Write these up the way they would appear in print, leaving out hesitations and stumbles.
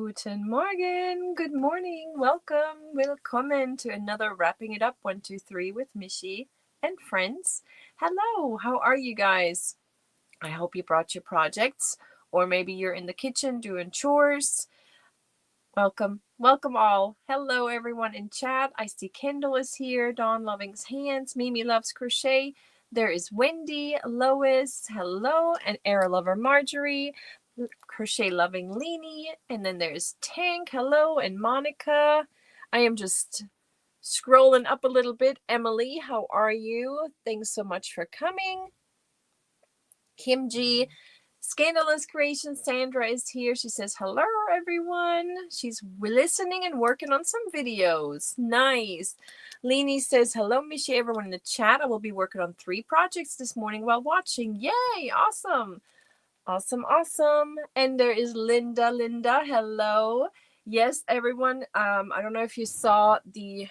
Guten Morgen. Good morning. Welcome. Willkommen to another Wrapping It Up 1, 2, 3 with Michi and Friends. Hello. How are you guys? I hope you brought your projects, or maybe you're in the kitchen doing chores. Welcome. Welcome all. Hello everyone in chat. I see Kendall is here. Dawn Loving's Hands. Mimi Loves Crochet. There is Wendy, Lois, hello, and Era Lover Marjorie, Crochet Loving Leanie, and then there's Tank, hello, and Monica. I am just scrolling up a little bit. Emily, how are you? Thanks so much for coming. Kim G, Scandalous Creation, Sandra is here. She says, hello, everyone. She's listening and working on some videos. Nice. Leanie says, hello, Michi, everyone in the chat. I will be working on 3 projects this morning while watching. Yay, awesome. Awesome, awesome. And there is Linda. Linda, hello. Yes, everyone. I don't know if you saw the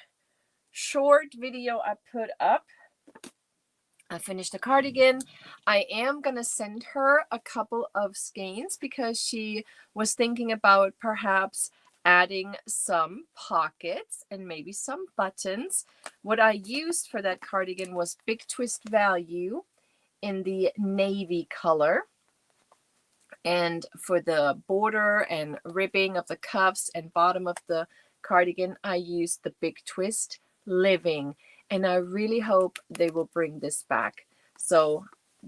short video I put up. I finished a cardigan. I am going to send her a couple of skeins because she was thinking about perhaps adding some pockets and maybe some buttons. What I used for that cardigan was Big Twist Value in the navy color. And for the border and ribbing of the cuffs and bottom of the cardigan, I used the Big Twist Living. And I really hope they will bring this back. So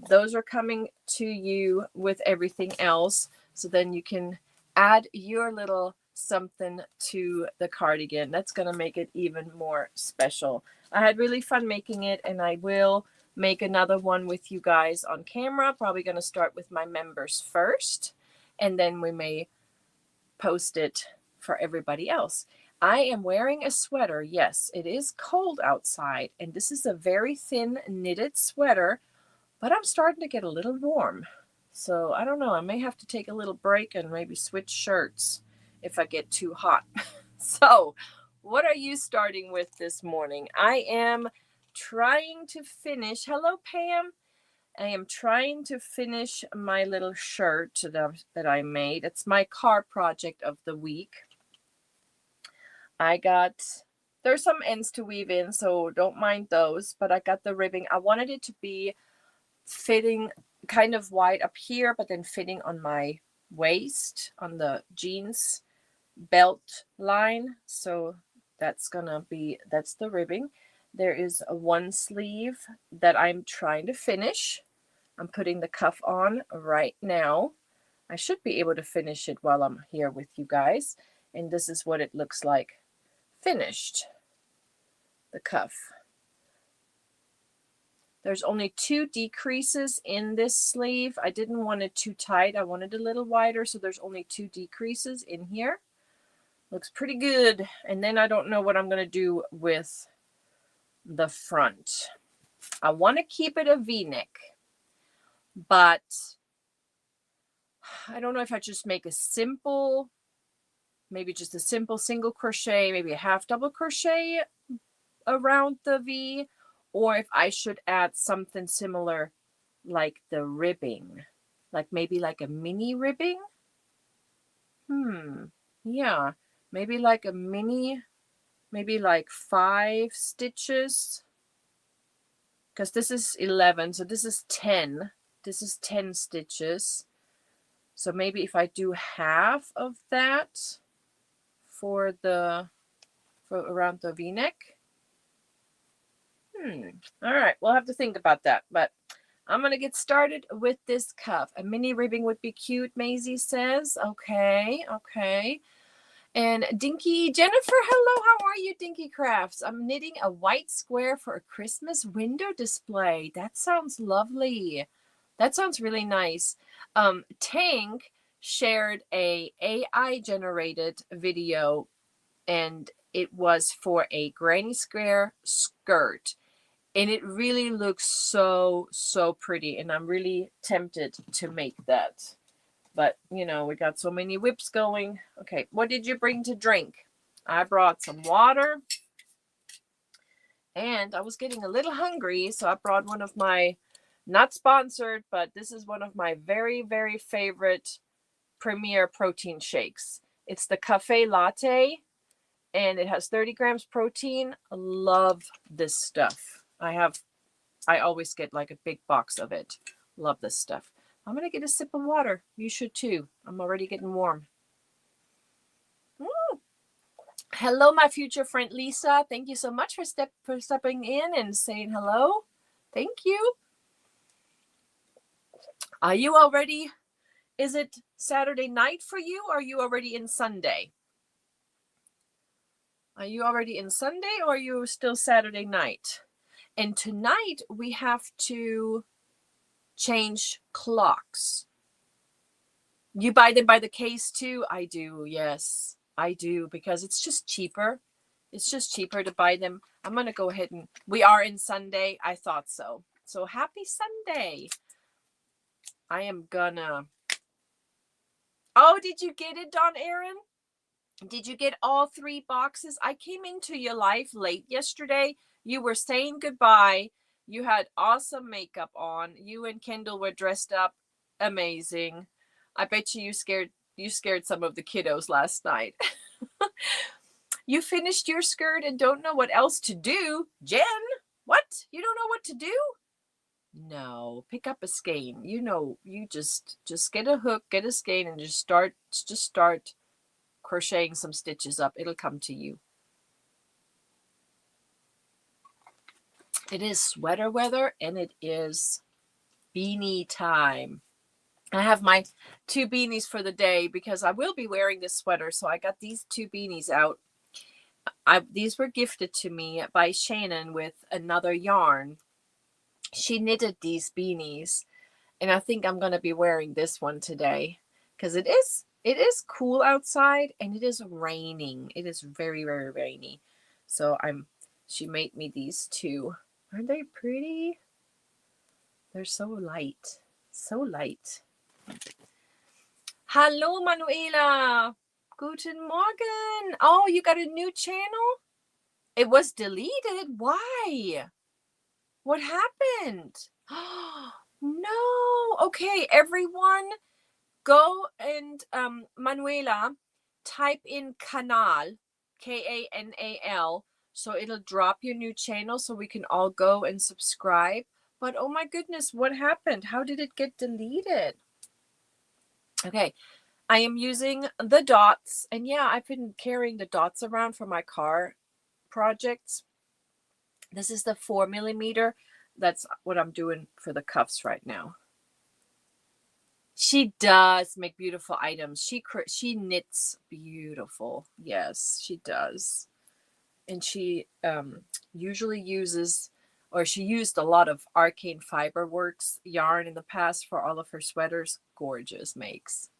those are coming to you with everything else. So then you can add your little something to the cardigan. That's going to make it even more special. I had really fun making it, and I will make another one with you guys on camera. Probably going to start with my members first, and then we may post it for everybody else. I am wearing a sweater. Yes, it is cold outside, and this is a very thin knitted sweater, but I'm starting to get a little warm. So I don't know. I may have to take a little break and maybe switch shirts if I get too hot. So what are you starting with this morning? I am trying to finish. Hello, Pam. I am trying to finish my little shirt that I made. It's my car project of the week. There's some ends to weave in, so don't mind those, but I got the ribbing. I wanted it to be fitting kind of wide up here, but then fitting on my waist, on the jeans belt line. So that's the ribbing. There is one sleeve that I'm trying to finish. I'm putting the cuff on right now. I should be able to finish it while I'm here with you guys. And this is what it looks like finished, the cuff. There's only 2 decreases in this sleeve. I didn't want it too tight. I wanted a little wider, so there's only 2 decreases in here. Looks pretty good. And then I don't know what I'm going to do with the front. I want to keep it a V-neck, but I don't know if I just make a simple, maybe just a simple single crochet, maybe a half double crochet around the V, or if I should add something similar like the ribbing, like maybe like a mini ribbing. Yeah, maybe like a mini, maybe like 5 stitches, because this is 11, so this is 10. This is 10 stitches. So maybe if I do half of that for around the V-neck. All right, we'll have to think about that, but I'm going to get started with this cuff. A mini ribbing would be cute, Maisie says. Okay. And Dinky Jennifer, hello, how are you, Dinky Crafts? I'm knitting a white square for a Christmas window display. That sounds lovely. That sounds really nice. Tank shared a AI generated video, and it was for a granny square skirt. And it really looks so pretty, and I'm really tempted to make that. But, you know, we got so many whips going. Okay, what did you bring to drink? I brought some water. And I was getting a little hungry, so I brought one of my, not sponsored, but this is one of my very, very favorite Premier protein shakes. It's the cafe latte, and it has 30 grams protein. Love this stuff. I always get like a big box of it. Love this stuff. I'm going to get a sip of water. You should too. I'm already getting warm. Hello, my future friend Lisa. Thank you so much for stepping in and saying hello. Thank you. Are you already? Is it Saturday night for you, or are you already in Sunday? Are you already in Sunday, or are you still Saturday night? And tonight we have to change clocks. You buy them by the case too? I do, yes. I do, because it's just cheaper. It's just cheaper to buy them. I'm going to go ahead and... We are in Sunday. I thought so. So happy Sunday. I am gonna... Oh, did you get it, Don Aaron? Did you get all 3 boxes? I came into your life late yesterday. You were saying goodbye. You had awesome makeup on. You and Kendall were dressed up amazing. I bet you scared some of the kiddos last night. You finished your skirt and don't know what else to do. Jen, what? You don't know what to do? No, pick up a skein. You just get a hook, get a skein, and just start crocheting some stitches up. It'll come to you. It is sweater weather, and it is beanie time. I have my 2 beanies for the day because I will be wearing this sweater. So I got these 2 beanies out. These were gifted to me by Shannon with another yarn. She knitted these beanies, and I think I'm going to be wearing this one today because it is cool outside and it is raining. It is very, very rainy. So she made me these 2. Aren't they pretty? They're so light. So light. Hallo, Manuela. Guten Morgen. Oh, you got a new channel? It was deleted. Why? What happened? No. Okay, everyone, go and Manuela, type in Kanal, Kanal, so it'll drop your new channel so we can all go and subscribe. But oh my goodness, what happened? How did it get deleted? Okay, I am using the dots, and yeah, I've been carrying the dots around for my car projects. This is the 4mm. That's what I'm doing for the cuffs right now. She does make beautiful items. She knits beautiful. Yes, she does. And she usually uses, or she used a lot of Arcane Fiberworks yarn in the past for all of her sweaters. Gorgeous makes.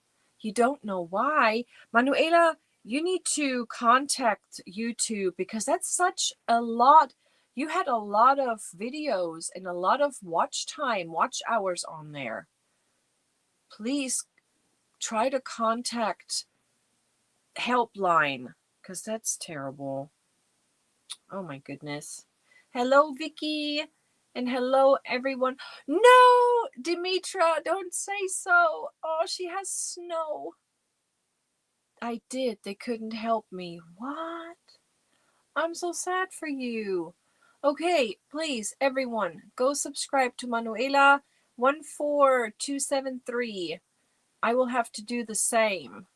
You don't know why. Manuela, you need to contact YouTube because that's such a lot. You had a lot of videos and a lot of watch hours on there. Please try to contact helpline because that's terrible. Oh my goodness. Hello, Vicky. And hello, everyone. No, Dimitra, don't say so. Oh, she has snow. I did. They couldn't help me. What? I'm so sad for you. Okay, please, everyone, go subscribe to Manuela 14273. I will have to do the same.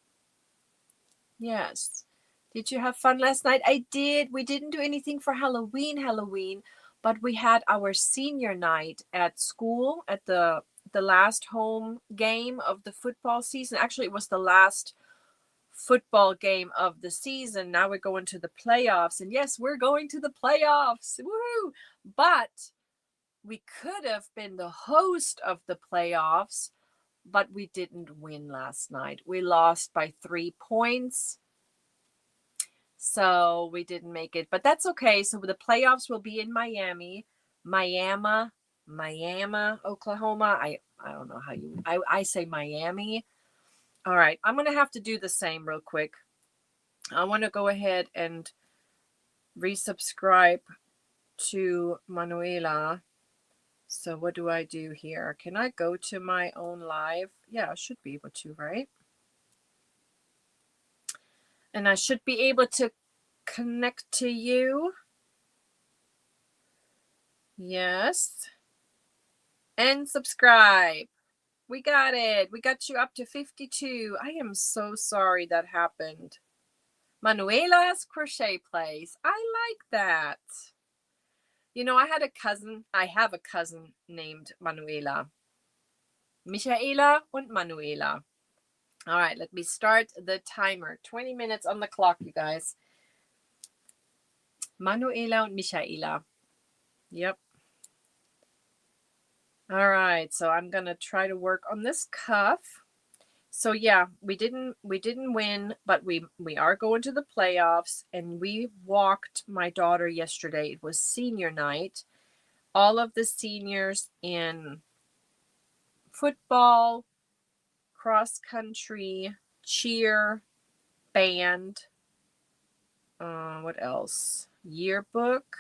Yes. Did you have fun last night? I did. We didn't do anything for Halloween, but we had our senior night at school at the last home game of the football season. Actually, it was the last football game of the season. Now we're going to the playoffs, and yes, we're going to the playoffs. Woohoo! But we could have been the host of the playoffs, but we didn't win last night. We lost by 3 points. So we didn't make it, but that's okay. So the playoffs will be in Miami, Oklahoma. I don't know how I say Miami. All right. I'm going to have to do the same real quick. I want to go ahead and resubscribe to Manuela. So what do I do here? Can I go to my own live? Yeah, I should be able to, right? And I should be able to connect to you. Yes. And subscribe. We got it. We got you up to 52. I am so sorry that happened. Manuela's Crochet Place. I like that. You know, I have a cousin named Manuela. Michaela und Manuela. All right, let me start the timer. 20 minutes on the clock, you guys. Manuela und Michaela. Yep. All right, so I'm going to try to work on this cuff. So yeah, we didn't win, but we are going to the playoffs, and we walked my daughter yesterday. It was senior night. All of the seniors in football, cross country, cheer, band, what else? Yearbook.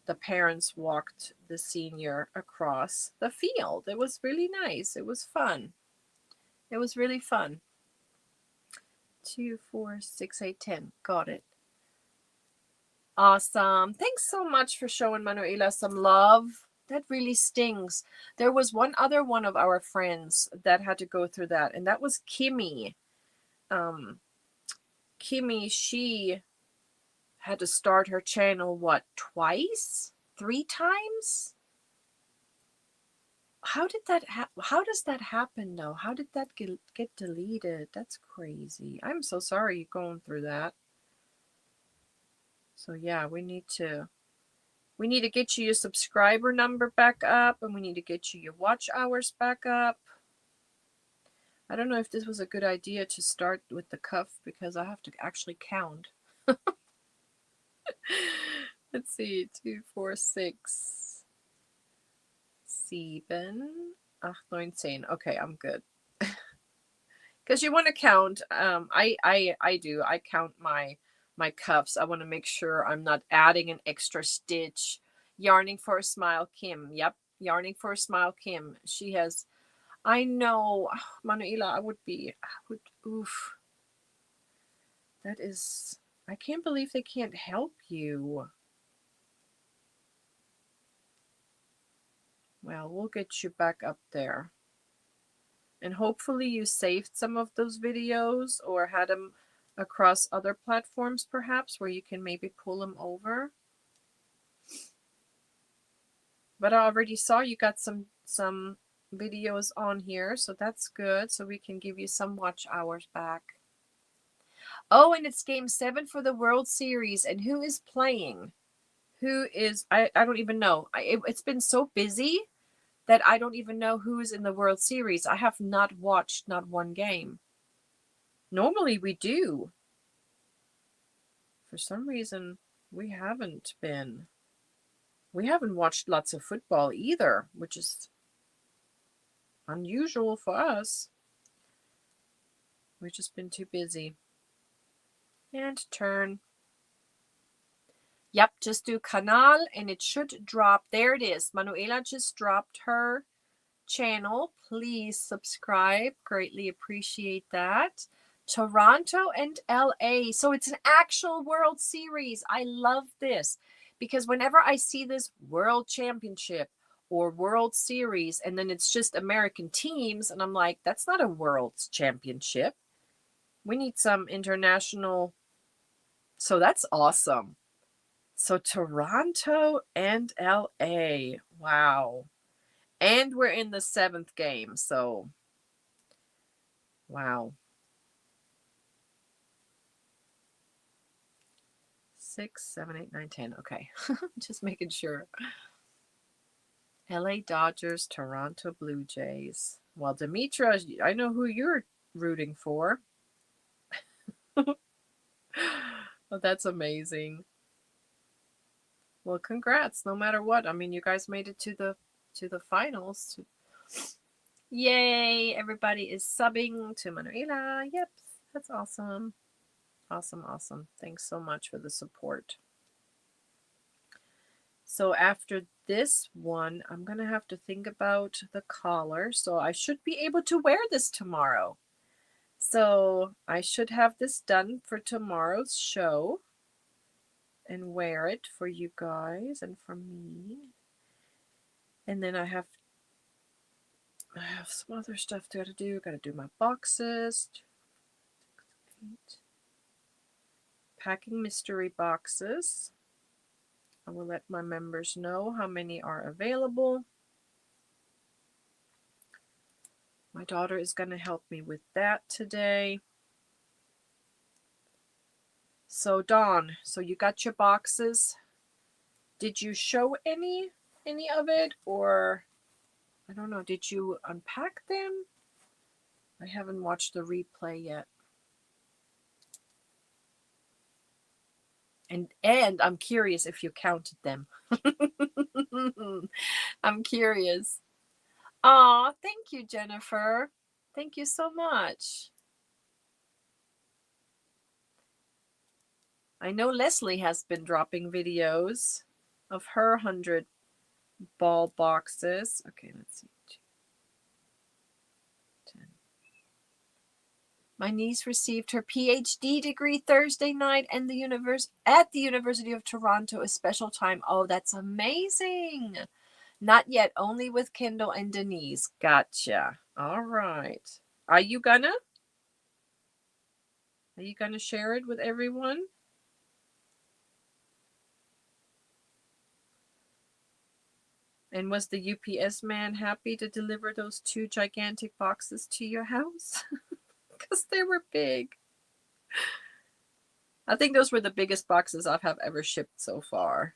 The parents walked the senior across the field. It was really nice. It was fun. It was really fun. 2, 4, 6, 8, 10. Got it. Awesome. Thanks so much for showing Manuela some love. That really stings. There was one other one of our friends that had to go through that, and that was Kimmy. Kimmy, she had to start her channel, what, twice? 3 times? How does that happen though? How did that get deleted? That's crazy. I'm so sorry you're going through that. So yeah, we need to get you your subscriber number back up, and we need to get you your watch hours back up. I don't know if this was a good idea to start with the cuff, because I have to actually count. Let's see, 2, 4, 6, 7, 8, 9, 10. Okay, I'm good. Because you want to count. I do. I count my cuffs. I want to make sure I'm not adding an extra stitch. Yarning for a Smile, Kim. Yep, Yarning for a Smile, Kim. She has. I know, Manuela. Oof. That is. I can't believe they can't help you. Well, we'll get you back up there. And hopefully you saved some of those videos or had them across other platforms, perhaps, where you can maybe pull them over. But I already saw you got some videos on here, so that's good. So we can give you some watch hours back. Oh, and it's game 7 for the World Series. And who is playing? Who is, I don't even know. It's been so busy that I don't even know who's in the World Series. I have not watched not one game. Normally we do. For some reason, we haven't been. We haven't watched lots of football either, which is unusual for us. We've just been too busy. And turn. Yep, just do canal and it should drop. There it is. Manuela just dropped her channel. Please subscribe. Greatly appreciate that. Toronto and LA. So it's an actual World Series. I love this because whenever I see this World Championship or World Series and then it's just American teams, and I'm like, that's not a World Championship. We need some international. So that's awesome. So Toronto and LA. Wow. And we're in the 7th game. So, wow. 6, 7, 8, 9, 10. Okay. Just making sure. LA Dodgers, Toronto Blue Jays. Well, Demetra, I know who you're rooting for. Well, that's amazing. Well, congrats, no matter what. I mean, you guys made it to the finals. Yay, everybody is subbing to Manuela. Yep, that's awesome. Awesome. Thanks so much for the support. So after this one, I'm going to have to think about the collar. So I should be able to wear this tomorrow. So I should have this done for tomorrow's show and wear it for you guys and for me. And then I have some other stuff to do. Got to do my boxes. Packing mystery boxes. I will let my members know how many are available. My daughter is going to help me with that today. So Dawn, so you got your boxes. Did you show any of it, or I don't know, did you unpack them? I haven't watched the replay yet. And I'm curious if you counted them. I'm curious. Aw, thank you, Jennifer. Thank you so much. I know Leslie has been dropping videos of her 100 ball boxes. Okay, let's see. 10. My niece received her PhD degree Thursday night and at the University of Toronto a special time. Oh, that's amazing. Not yet, only with Kendall and Denise. Gotcha. All right. Are you gonna share it with everyone? And was the UPS man happy to deliver those 2 gigantic boxes to your house? Because they were big. I think those were the biggest boxes I have ever shipped so far.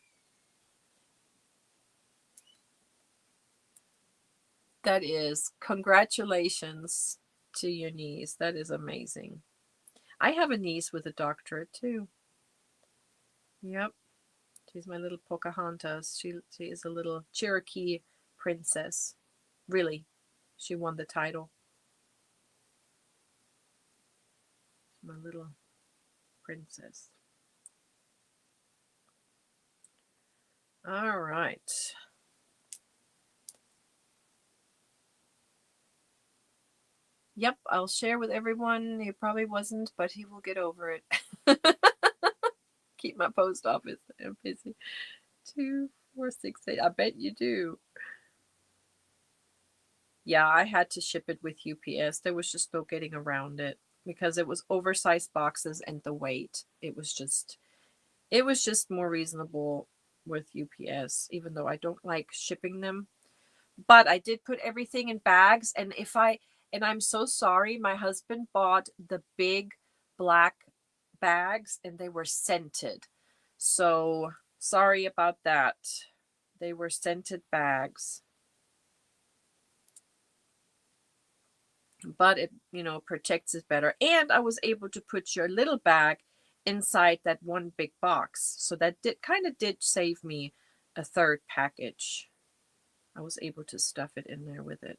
That is, congratulations to your niece. That is amazing. I have a niece with a doctorate too. Yep. She's my little Pocahontas. She is a little Cherokee princess. Really, she won the title. My little princess. All right. Yep, I'll share with everyone. He probably wasn't, but he will get over it. Keep my post office busy. 2, 4, 6, 8. I bet you do. Yeah, I had to ship it with UPS. There was just no getting around it because it was oversized boxes and the weight. It was just more reasonable with UPS, even though I don't like shipping them. But I did put everything in bags, and I'm so sorry, my husband bought the big black bags and they were scented. So sorry about that. They were scented bags. But it, protects it better. And I was able to put your little bag inside that one big box. So that did save me a third package. I was able to stuff it in there with it.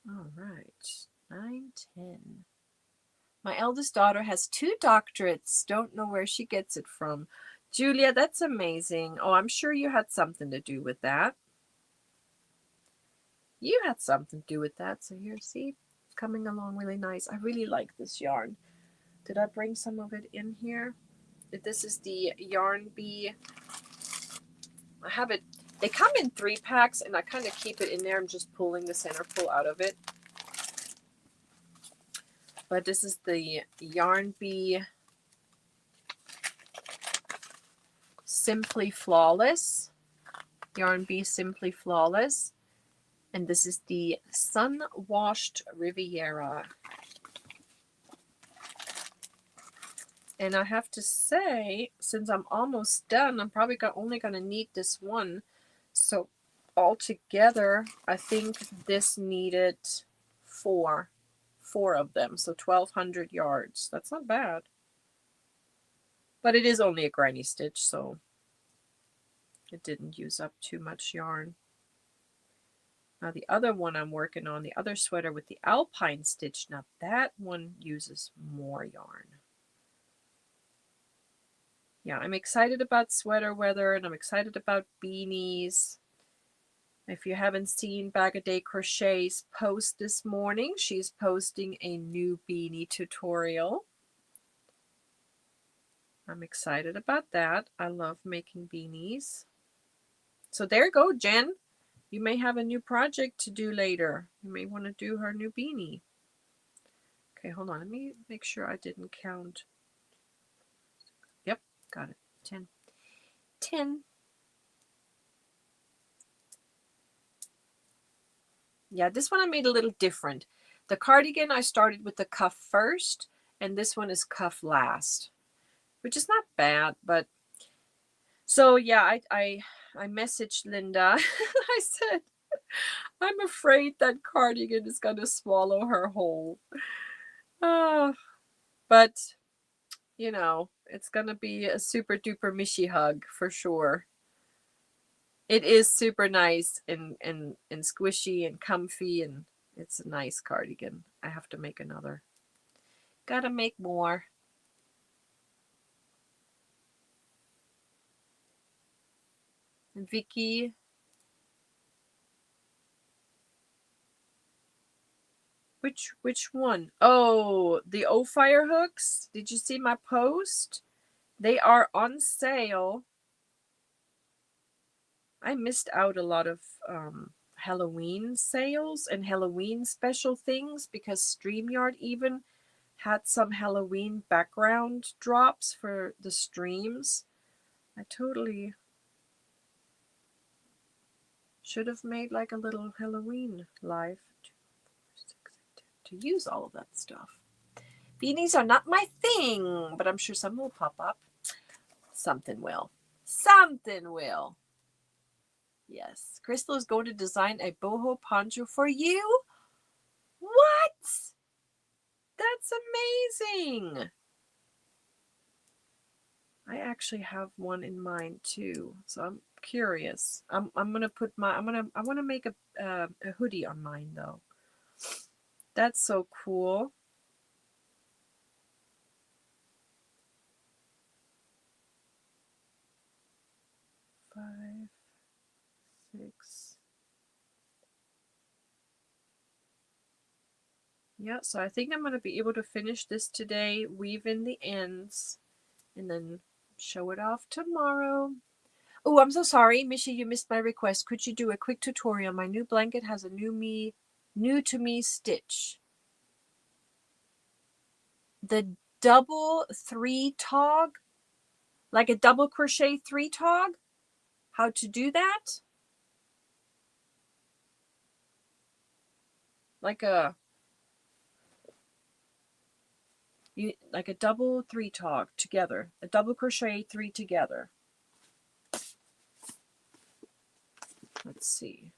All right, 9, 10. My eldest daughter has 2 doctorates. Don't know where she gets it from. Julia, that's amazing. Oh, I'm sure you had something to do with that. You had something to do with that. So here, see, it's coming along really nice. I really like this yarn. Did I bring some of it in here? This is the Yarn Bee. I have it. They come in 3 packs, and I kind of keep it in there. I'm just pulling the center pull out of it. But this is the Yarn Bee Simply Flawless. Yarn Bee Simply Flawless. And this is the Sun Washed Riviera. And I have to say, since I'm almost done, I'm probably only going to need this one. So altogether, I think this needed 4 of them. So 1,200 yards. That's not bad. But it is only a granny stitch, so it didn't use up too much yarn. Now the other one I'm working on, the other sweater with the alpine stitch, now that one uses more yarn. Yeah, I'm excited about sweater weather, and I'm excited about beanies. If you haven't seen Bag a Day Crochet's post this morning, she's posting a new beanie tutorial. I'm excited about that. I love making beanies. So there you go, Jen. You may have a new project to do later. You may want to do her new beanie. Okay, hold on. Let me make sure I didn't count. Yep, got it. 10. 10. Yeah, this one I made a little different. The cardigan, I started with the cuff first, and this one is cuff last, which is not bad, but so yeah, I messaged Linda. I said, I'm afraid that cardigan is gonna swallow her whole. But you know, it's gonna be a super duper Michi hug for sure. It is super nice and squishy and comfy, and it's a nice cardigan. I have to make another. Gotta make more. And Vicky. Which one? Oh, the O-Fire hooks. Did you see my post? They are on sale. I missed out a lot of Halloween sales and Halloween special things because StreamYard even had some Halloween background drops for the streams. I totally should have made like a little Halloween live to use all of that stuff. Beanies are not my thing, but I'm sure some will pop up. Something will. Something will. Yes. Crystal is going to design a boho poncho for you. What? That's amazing. I actually have one in mind too, so I'm curious. I'm gonna put my I want to make a hoodie on mine though. That's so cool. Five, 6. Yeah, so I think I'm gonna be able to finish this today, weave in the ends, and then show it off tomorrow. Oh, I'm so sorry, Michi, you missed my request. Could you do a quick tutorial? My new blanket has a new to me stitch. The double 3 tog, like a double crochet 3 tog. How to do that? Like a like a double 3 tog together, a double crochet 3 together. Let's see.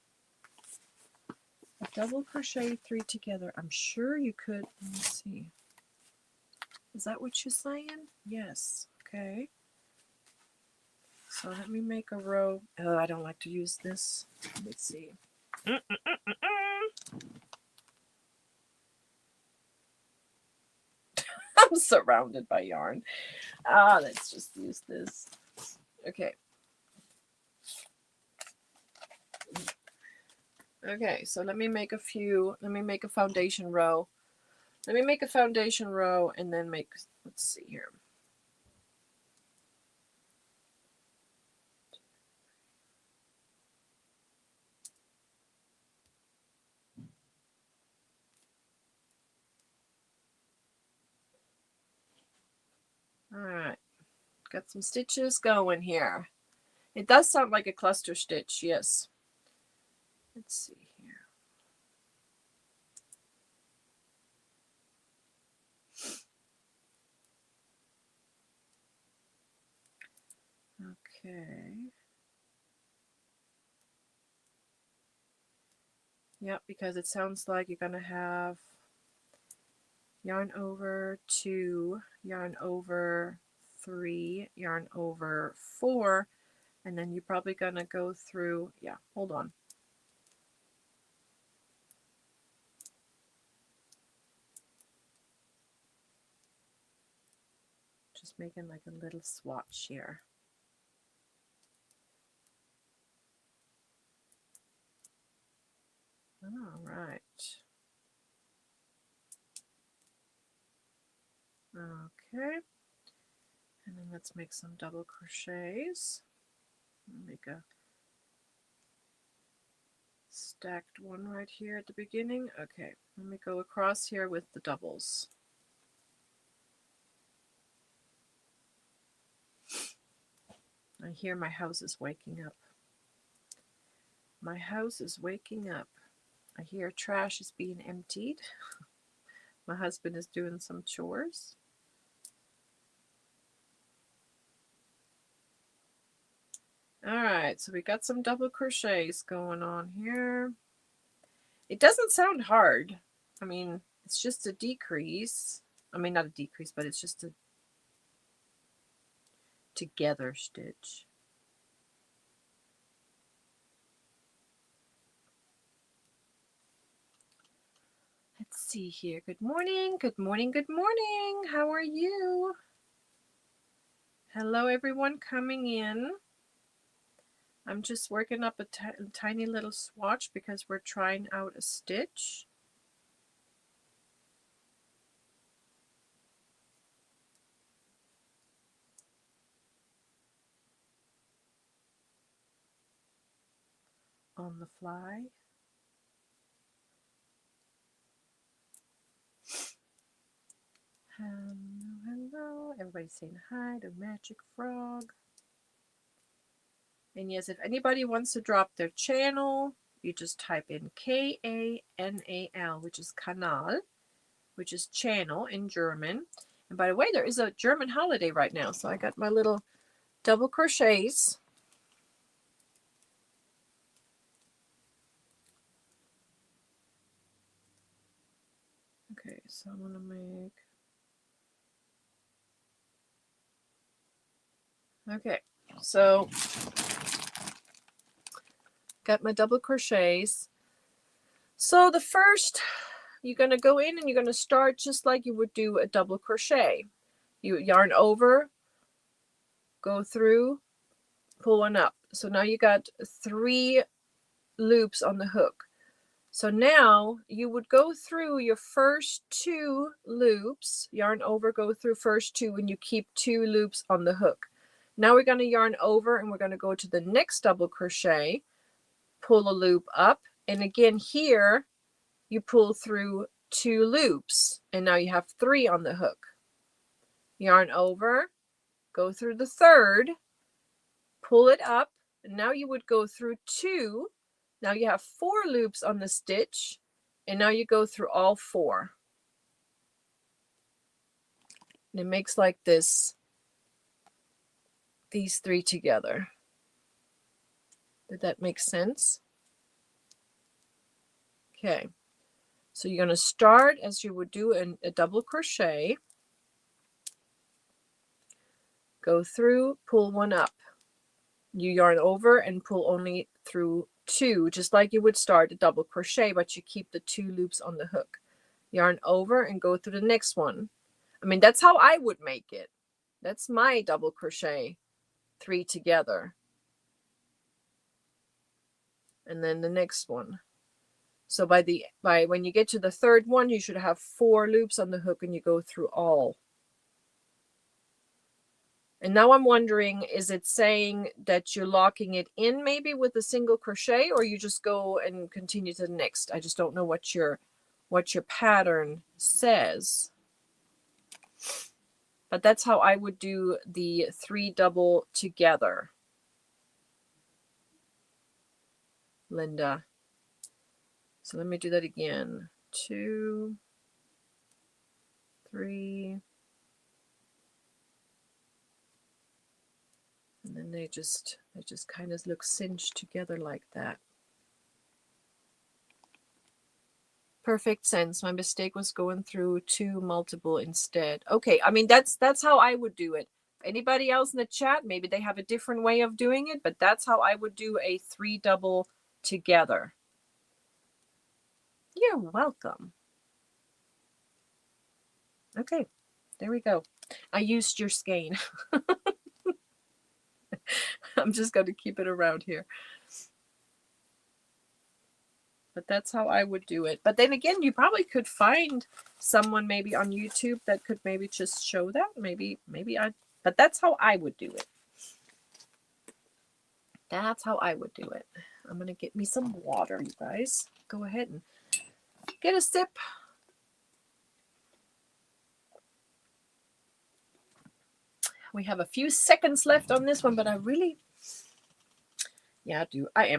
A double crochet 3 together. I'm sure you could. Let me see. Is that what you're saying? Yes. Okay. So let me make a row. Oh, I don't like to use this. Let's see. I'm surrounded by yarn. Let's just use this. Okay. Okay, so let me make a foundation row. Let me make a foundation row and then make, let's see here. All right, got some stitches going here. It does sound like a cluster stitch, yes. Let's see here. Okay. Yep, because it sounds like you're going to have yarn over 2, yarn over 3, yarn over 4, and then you're probably going to go through, yeah, hold on. Just making like a little swatch here. All right. Okay. And then let's make some double crochets. Make a stacked one right here at the beginning. Okay, let me go across here with the doubles. I hear my house is waking up. My house is waking up. I hear trash is being emptied. My husband is doing some chores. All right, so we got some double crochets going on here. It doesn't sound hard. I mean, it's just a decrease. I mean, not a decrease, but it's just a together stitch. Let's see here. Good morning, good morning, good morning. How are you? Hello, everyone coming in. I'm just working up a tiny little swatch because we're trying out a stitch. On the fly. Hello, hello. Everybody's saying hi to Magic Frog. And yes, if anybody wants to drop their channel, you just type in K-A-N-A-L, which is Kanal, which is channel in German. And by the way, there is a German holiday right now. So I got my little double crochets. Okay, so I'm going to make... Okay, so got my double crochets. So the first, you're going to go in and you're going to start just like you would do a double crochet. You yarn over, go through, pull one up. So now you got 3 loops on the hook. So now you would go through your first 2 loops, yarn over, go through first 2, and you keep 2 loops on the hook. Now we're going to yarn over and we're going to go to the next double crochet, pull a loop up, and again here you pull through 2 loops, and now you have 3 on the hook. Yarn over, go through the third, pull it up, and now you would go through 2. Now you have 4 loops on the stitch, and now you go through all 4. And it makes like this, these 3 together. Did that make sense? Okay, so you're going to start as you would do a double crochet, go through, pull one up. You yarn over and pull only through 2, just like you would start a double crochet, but you keep the 2 loops on the hook. Yarn over and go through the next one. I mean, that's how I would make it. That's my double crochet, 3 together. And then the next one. So by when you get to the third one, you should have 4 loops on the hook and you go through all. And now I'm wondering, is it saying that you're locking it in maybe with a single crochet, or you just go and continue to the next? I just don't know what your pattern says. But that's how I would do the 3 double together. Linda. So let me do that again. 2, 3. And then they just kind of look cinched together like that. Perfect sense. My mistake was going through 2 multiple instead. Okay, I mean that's how I would do it. Anybody else in the chat, maybe they have a different way of doing it, but that's how I would do a 3 double together. You're welcome. Okay, there we go. I used your skein. I'm just going to keep it around here. But that's how I would do it. But then again, you probably could find someone maybe on YouTube that could maybe just show that. But that's how I would do it. That's how I would do it. I'm going to get me some water, you guys. Go ahead and get a sip. We have a few seconds left on this one, but I am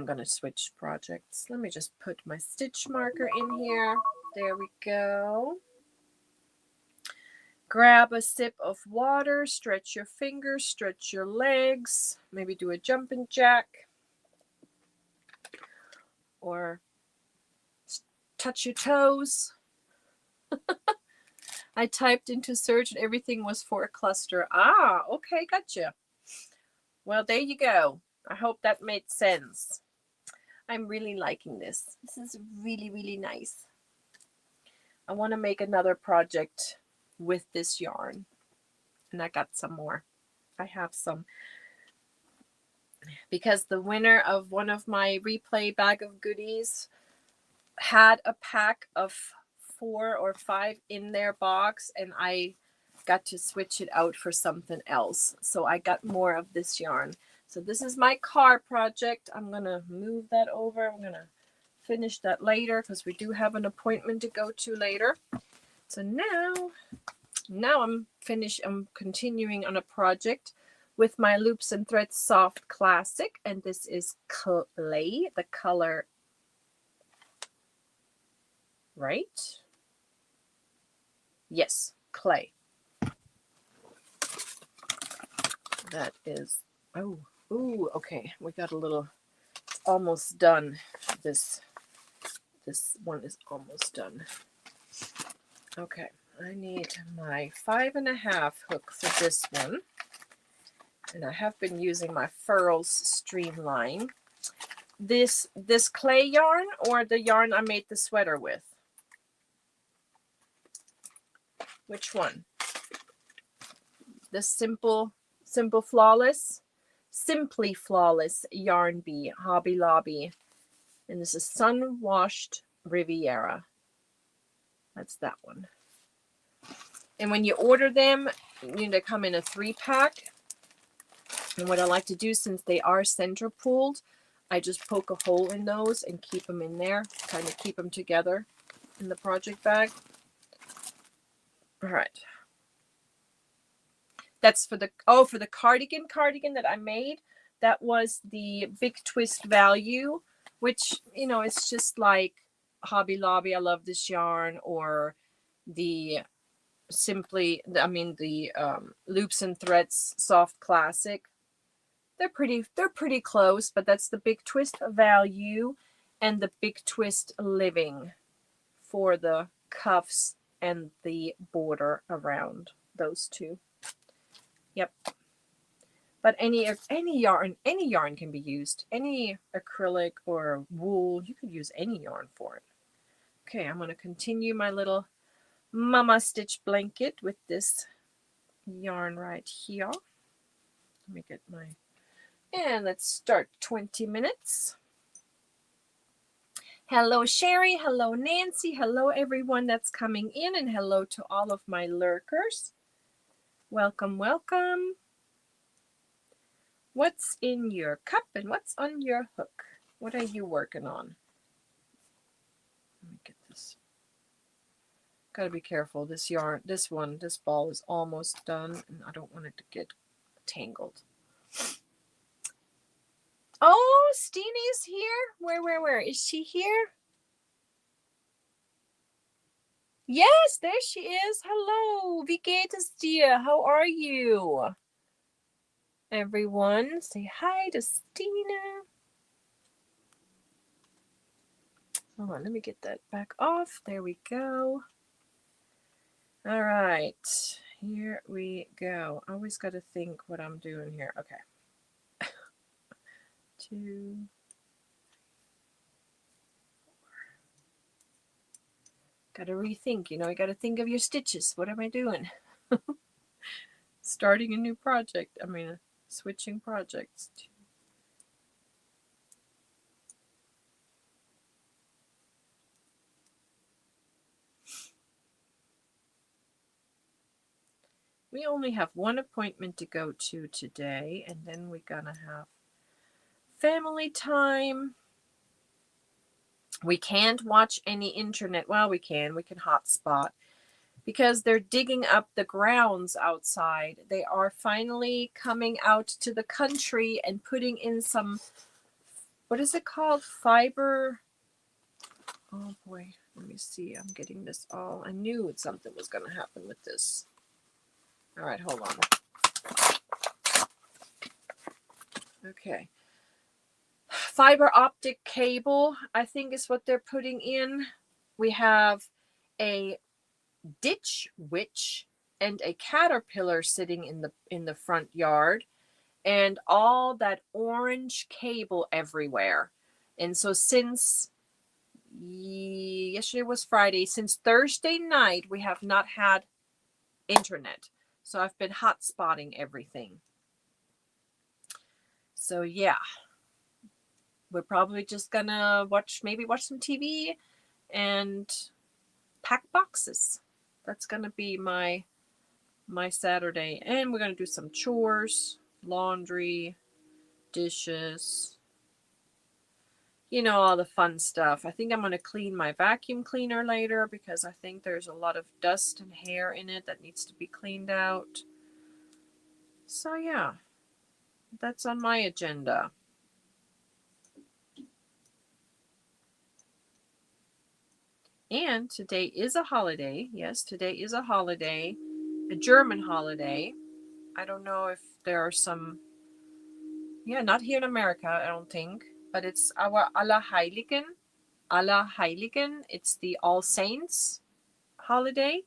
going to switch projects. Let me just put my stitch marker in here. There we go. Grab a sip of water, stretch your fingers, stretch your legs, maybe do a jumping jack, or touch your toes. I typed into search and everything was for a cluster. Ah, okay, gotcha. Well, there you go. I hope that made sense. I'm really liking this. This is really, really nice. I want to make another project with this yarn. And I got some more. I have some. Because the winner of one of my replay bag of goodies had a pack of 4 or 5 in their box, and I got to switch it out for something else. So I got more of this yarn. So this is my car project. I'm going to move that over. I'm going to finish that later because we do have an appointment to go to later. So now I'm finished. I'm continuing on a project with my Loops and Threads Soft Classic, and this is clay, the color, right? Yes, clay. That is, okay, we got a little, it's almost done. This one is almost done. Okay, I need my 5.5 hook for this one. And I have been using my Furls Streamline. This clay yarn or the yarn I made the sweater with? Which one? The Simply Flawless Yarn Bee, Hobby Lobby. And this is Sun Washed Riviera. That's that one. And when you order them, they come in a 3-pack. And what I like to do, since they are center pulled, I just poke a hole in those and keep them in there, kind of keep them together in the project bag. All right. That's for the cardigan that I made. That was the Big Twist Value, which, it's just like Hobby Lobby, I love this yarn, or the Loops and Threads Soft Classic. They're pretty close, but that's the Big Twist Value and the Big Twist Living for the cuffs and the border around those two. Yep. But any yarn can be used. Any acrylic or wool, you could use any yarn for it. Okay, I'm going to continue my little mama stitch blanket with this yarn right here. Let me get my... And let's start 20 minutes. Hello, Sherry. Hello, Nancy. Hello, everyone that's coming in. And hello to all of my lurkers. Welcome, welcome. What's in your cup and what's on your hook? What are you working on? Let me get this. Gotta be careful. This ball is almost done, and I don't want it to get tangled. Oh, Steenie's here. Where? Is she here? Yes, there she is. Hello, wie geht es dir? How are you? Everyone, say hi to Stina. Hold on, let me get that back off. There we go. All right, here we go. I always got to think what I'm doing here. Okay. 2, 4. Got to rethink, you got to think of your stitches. What am I doing? Starting a new project. Switching projects. We only have one appointment to go to today, and then we're gonna have family time. We can't watch any internet. Well, we can hotspot because they're digging up the grounds outside. They are finally coming out to the country and putting in some, what is it called? Fiber. Oh boy, let me see. I'm getting this all. I knew something was going to happen with this. All right, hold on. Okay. Fiber optic cable, I think, is what they're putting in. We have a ditch witch and a caterpillar sitting in the front yard, and all that orange cable everywhere. And so since yesterday was Friday, since Thursday night, we have not had internet. So I've been hotspotting everything. So yeah, we're probably just gonna watch some TV and pack boxes. That's gonna be my Saturday. And we're gonna do some chores, laundry, dishes, all the fun stuff. I think I'm going to clean my vacuum cleaner later because I think there's a lot of dust and hair in it that needs to be cleaned out. So yeah, that's on my agenda. And today is a holiday. Yes, today is a holiday, a German holiday. I don't know if there are some, not here in America, I don't think, but it's our Allerheiligen. Allerheiligen, it's the All Saints holiday.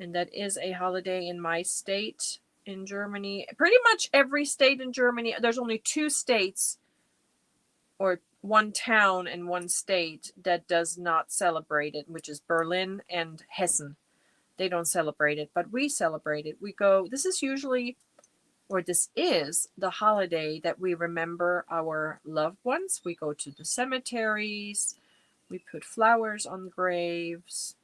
And that is a holiday in my state in Germany. Pretty much every state in Germany, there's only 2 states or 1 town in 1 state that does not celebrate it, which is Berlin and Hessen. They don't celebrate it, but we celebrate it. We go, this is the holiday that we remember our loved ones. We go to the cemeteries, we put flowers on graves,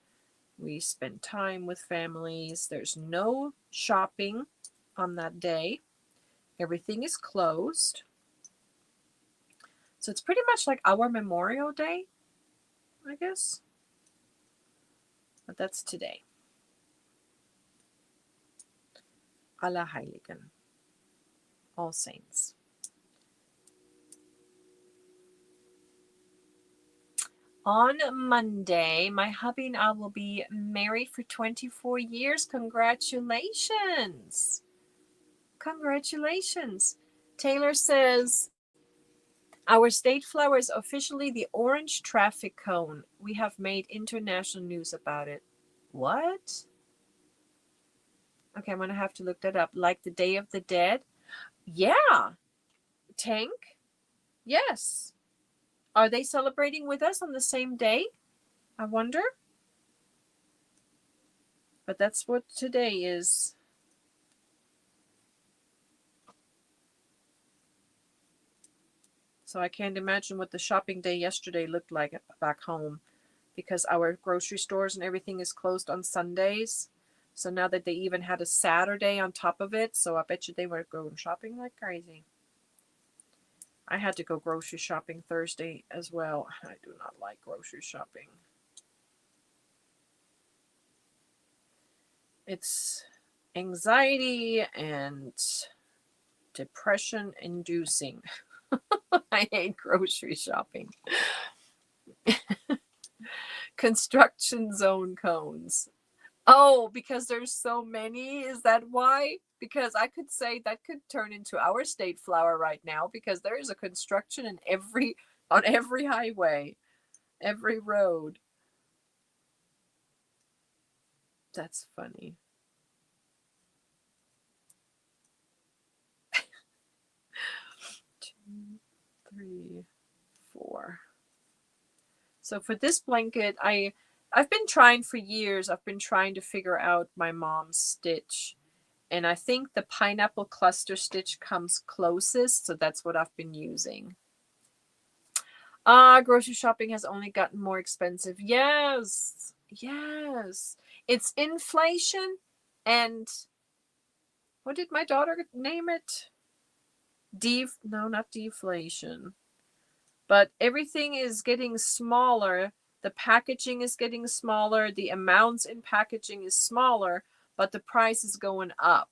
we spend time with families. There's no shopping on that day. Everything is closed. So it's pretty much like our Memorial Day, I guess. But that's today. Allerheiligen. All Saints. On Monday, my hubby and I will be married for 24 years. Congratulations. Congratulations. Taylor says, our state flower is officially the orange traffic cone. We have made international news about it. What? Okay, I'm going to have to look that up. Like the Day of the Dead? Yeah. Tank? Yes. Are they celebrating with us on the same day? I wonder. But that's what today is. So I can't imagine what the shopping day yesterday looked like back home, because our grocery stores and everything is closed on Sundays. So now that they even had a Saturday on top of it, so I bet you they were going shopping like crazy. I had to go grocery shopping Thursday as well. I do not like grocery shopping. It's anxiety and depression inducing. I hate grocery shopping. Construction zone cones. Oh, because there's so many? Is that why? Because I could say that could turn into our state flower right now, because there is a construction on every highway, every road. That's funny. Two, three, four. So for this blanket, I've been trying for years. I've been trying to figure out my mom's stitch. And I think the pineapple cluster stitch comes closest, so that's what I've been using. Grocery shopping has only gotten more expensive. Yes. Yes. It's inflation. And what did my daughter name it? No, not deflation. But everything is getting smaller. The packaging is getting smaller. The amounts in packaging is smaller, but the price is going up.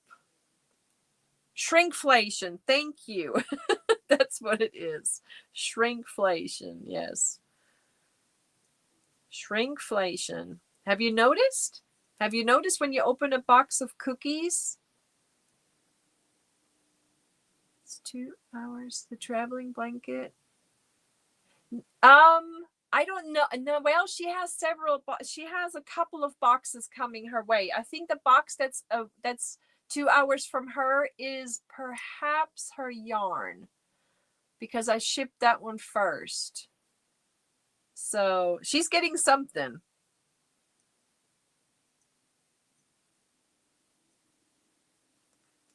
Shrinkflation. Thank you. That's what it is. Shrinkflation. Yes. Shrinkflation. Have you noticed? Have you noticed when you open a box of cookies? It's 2 hours. The traveling blanket. I don't know. No, well, she has several. She has a couple of boxes coming her way. I think the box that's 2 hours from her is perhaps her yarn, because I shipped that one first. So she's getting something.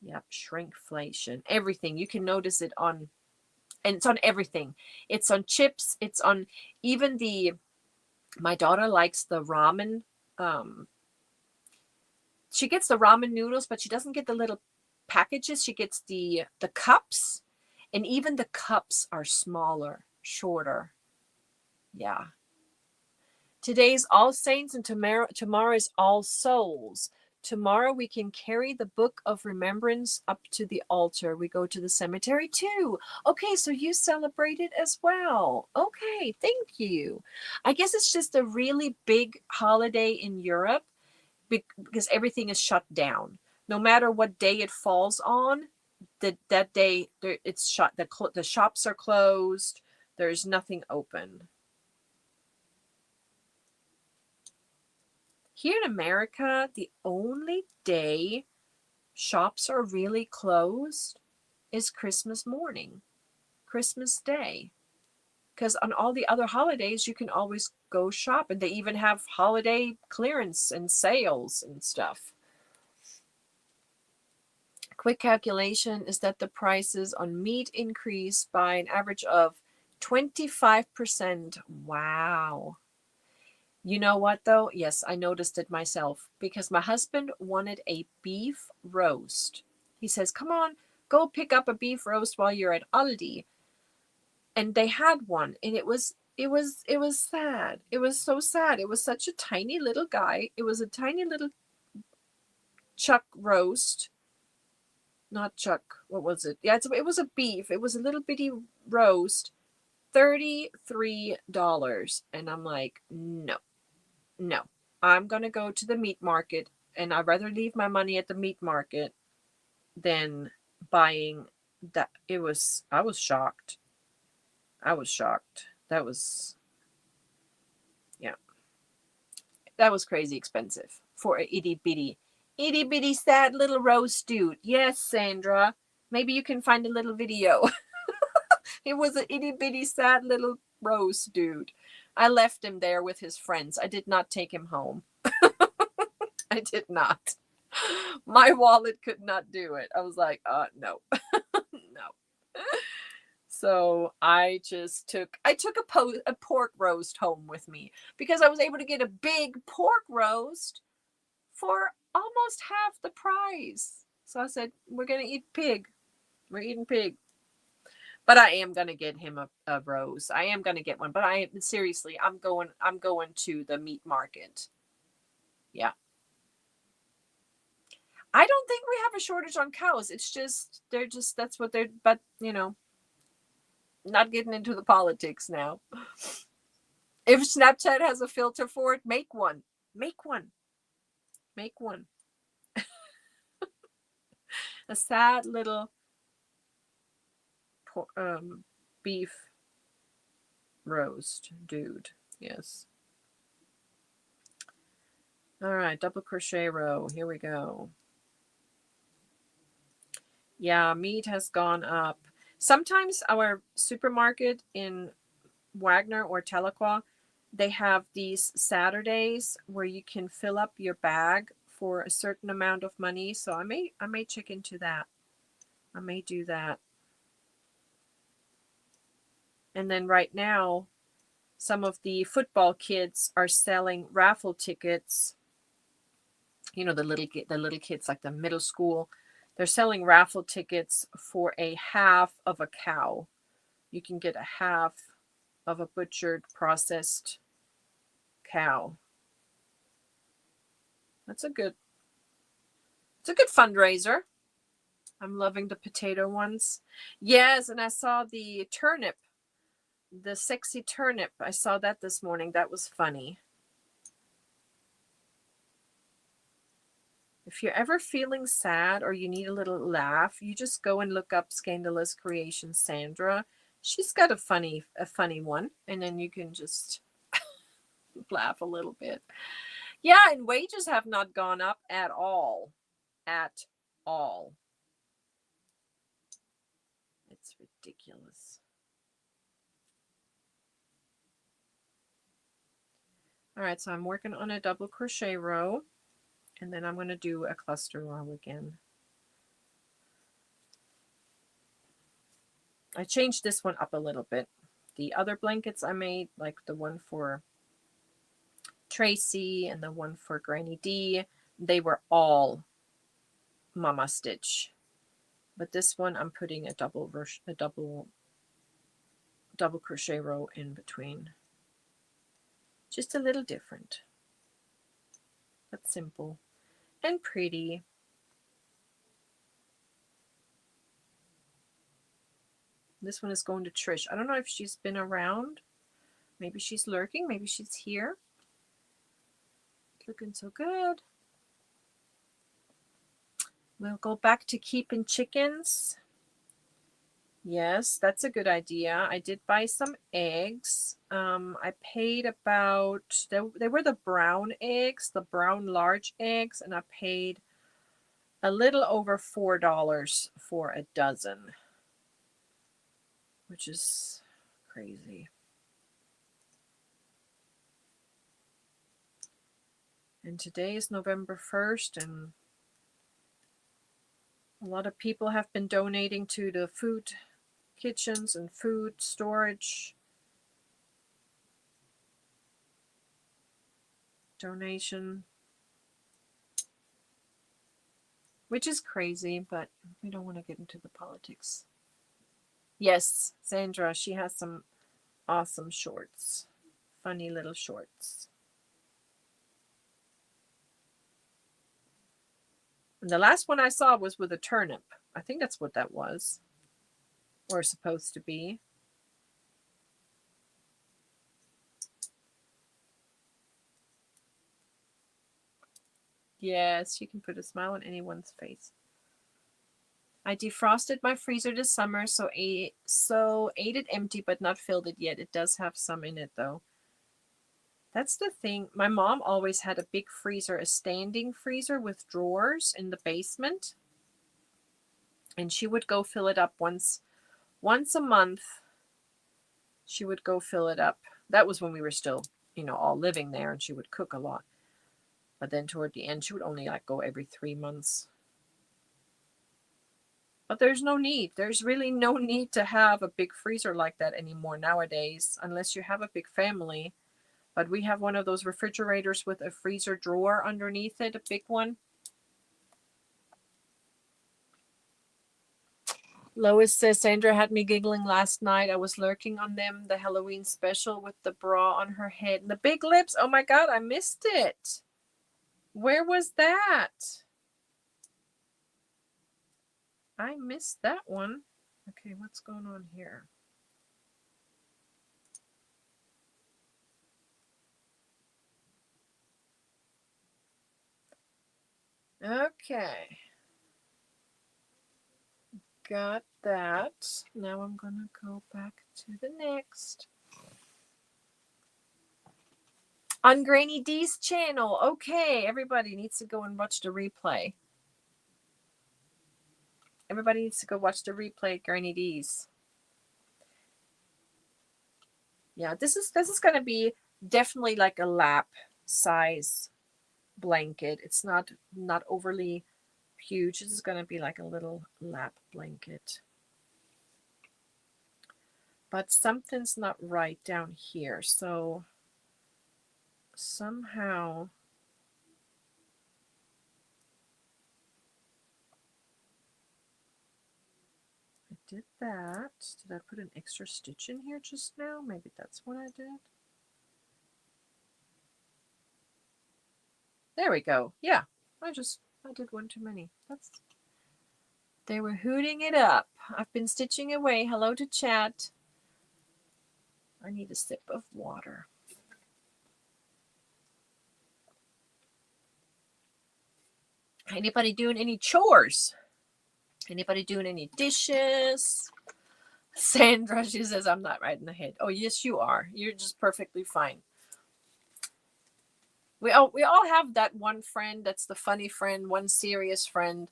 Yep, shrinkflation. Everything. You can notice it on, and it's on everything. It's on chips. It's on even my daughter likes the ramen. She gets the ramen noodles, but she doesn't get the little packages. She gets the cups, and even the cups are smaller, shorter. Yeah. Today's All Saints and tomorrow is All Souls. Tomorrow we can carry the book of remembrance up to the altar. We go to the cemetery too. Okay, so you celebrate it as well. Okay, thank you. I guess it's just a really big holiday in Europe because everything is shut down. No matter what day it falls on, that day it's shut. The shops are closed. There's nothing open. Here in America, the only day shops are really closed is Christmas morning, Christmas Day. Because on all the other holidays, you can always go shop, and they even have holiday clearance and sales and stuff. Quick calculation is that the prices on meat increased by an average of 25%. Wow. You know what, though? Yes, I noticed it myself because my husband wanted a beef roast. He says, come on, go pick up a beef roast while you're at Aldi. And they had one, and it was sad. It was so sad. It was such a tiny little guy. It was a tiny little chuck roast. Not chuck. What was it? Yeah, it was a beef. It was a little bitty roast. $33. And I'm like, no. I'm going to go to the meat market, and I'd rather leave my money at the meat market than buying that. I was shocked. That was, yeah, that was crazy expensive for a itty bitty sad little roast dude. Yes, Sandra, maybe you can find a little video. It was an itty bitty sad little roast dude. I left him there with his friends. I did not take him home. I did not. My wallet could not do it. I was like, no. No. So I took a pork roast home with me because I was able to get a big pork roast for almost half the price. So I said, we're going to eat pig. We're eating pig. But I am going to get him a roast. I am going to get one. But seriously, I'm going to the meat market. Yeah. I don't think we have a shortage on cows. It's just, that's what they're, but not getting into the politics now. If Snapchat has a filter for it, make one. Make one. Make one. A sad little beef roast dude. Yes. All right, double crochet row. Here we go. Yeah, meat has gone up. Sometimes our supermarket in Wagner or Tahlequah, they have these Saturdays where you can fill up your bag for a certain amount of money. So I may check into that. I may do that. And then right now, some of the football kids are selling raffle tickets You know, the little kids, like the middle school. They're selling raffle tickets for a half of a cow. You can get a half of a butchered, processed cow. It's a good fundraiser. I'm loving the potato ones. Yes, and I saw the turnip, the sexy turnip. I saw that this morning. That was funny. If you're ever feeling sad or you need a little laugh, you just go and look up Scandalous Creations Sandra. She's got a funny one, and then you can just laugh a little bit. Yeah, and wages have not gone up at all. At all. It's ridiculous. All right, so I'm working on a double crochet row, and then I'm going to do a cluster row again. I changed this one up a little bit. The other blankets I made, like the one for Tracy and the one for Granny D, they were all mama stitch. But this one I'm putting a double crochet row in between. Just a little different, but simple and pretty. This one is going to Trish. I don't know if she's been around. Maybe she's lurking. Maybe she's here. Looking so good. We'll go back to keeping chickens. Yes, that's a good idea. I did buy some eggs. I paid about, they were the brown eggs, the brown large eggs, and I paid a little over $4 for a dozen, which is crazy. And today is November 1st, and a lot of people have been donating to the food kitchens and food storage donation, which is crazy, but we don't want to get into the politics. Yes, Sandra, she has some awesome shorts, funny little shorts. And the last one I saw was with a turnip. I think that's what that was, or supposed to be. Yes, you can put a smile on anyone's face. I defrosted my freezer this summer, so ate it empty but not filled it yet. It does have some in it though. That's the thing. My mom always had a big freezer, a standing freezer with drawers in the basement. And she would go fill it up once a month. She would go fill it up. That was when we were still, all living there, and she would cook a lot. But then toward the end, she would only go every 3 months. But there's no need. There's really no need to have a big freezer like that anymore nowadays, unless you have a big family. But we have one of those refrigerators with a freezer drawer underneath it, a big one. Lois says, Sandra had me giggling last night. I was lurking on them, the Halloween special with the bra on her head and the big lips. Oh my God, I missed it. Where was that? I missed that one. Okay, what's going on here? Okay. Got that. Now I'm going to go back to the next. On Granny D's channel. Okay, everybody needs to go and watch the replay. Everybody needs to go watch the replay at Granny D's. Yeah, this is going to be definitely like a lap size blanket. It's not overly huge. This is going to be like a little lap blanket. But something's not right down here. So somehow did that. Did I put an extra stitch in here just now? Maybe that's what I did. There we go. Yeah, I did one too many. They were hooting it up. I've been stitching away. Hello to chat. I need a sip of water. Anybody doing any chores? Anybody doing any dishes? Sandra, she says, I'm not right in the head. Oh, yes, you are. You're just perfectly fine. We all have that one friend that's the funny friend, one serious friend,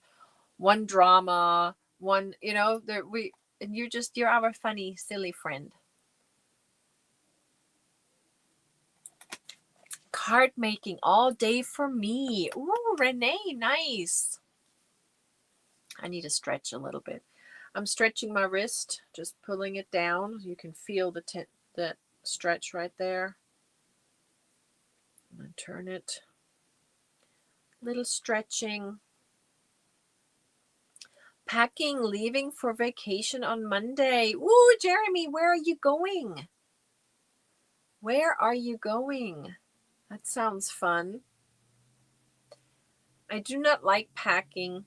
one drama, one, and you're our funny, silly friend. Card making all day for me. Ooh, Renee, nice. I need to stretch a little bit. I'm stretching my wrist, just pulling it down. You can feel the stretch right there. I'm going to turn it. Little stretching. Packing, leaving for vacation on Monday. Ooh, Jeremy, where are you going? Where are you going? That sounds fun. I do not like packing,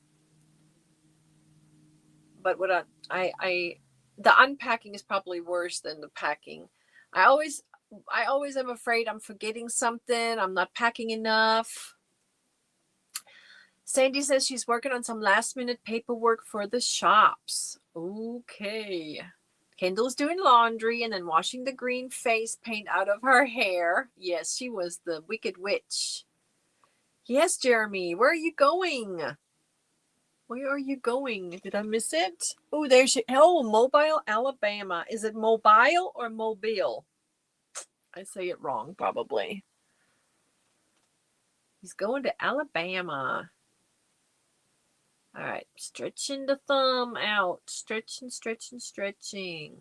but what the unpacking is probably worse than the packing. I always am afraid I'm forgetting something. I'm not packing enough. Sandy says she's working on some last minute paperwork for the shops. Okay. Kendall's doing laundry and then washing the green face paint out of her hair. Yes, she was the Wicked Witch. Yes, Jeremy, where are you going? Where are you going? Did I miss it? Oh, there's Mobile, Alabama. Is it Mobile or Mobile? I say it wrong, probably. He's going to Alabama. All right, stretching the thumb out. Stretching, stretching, stretching.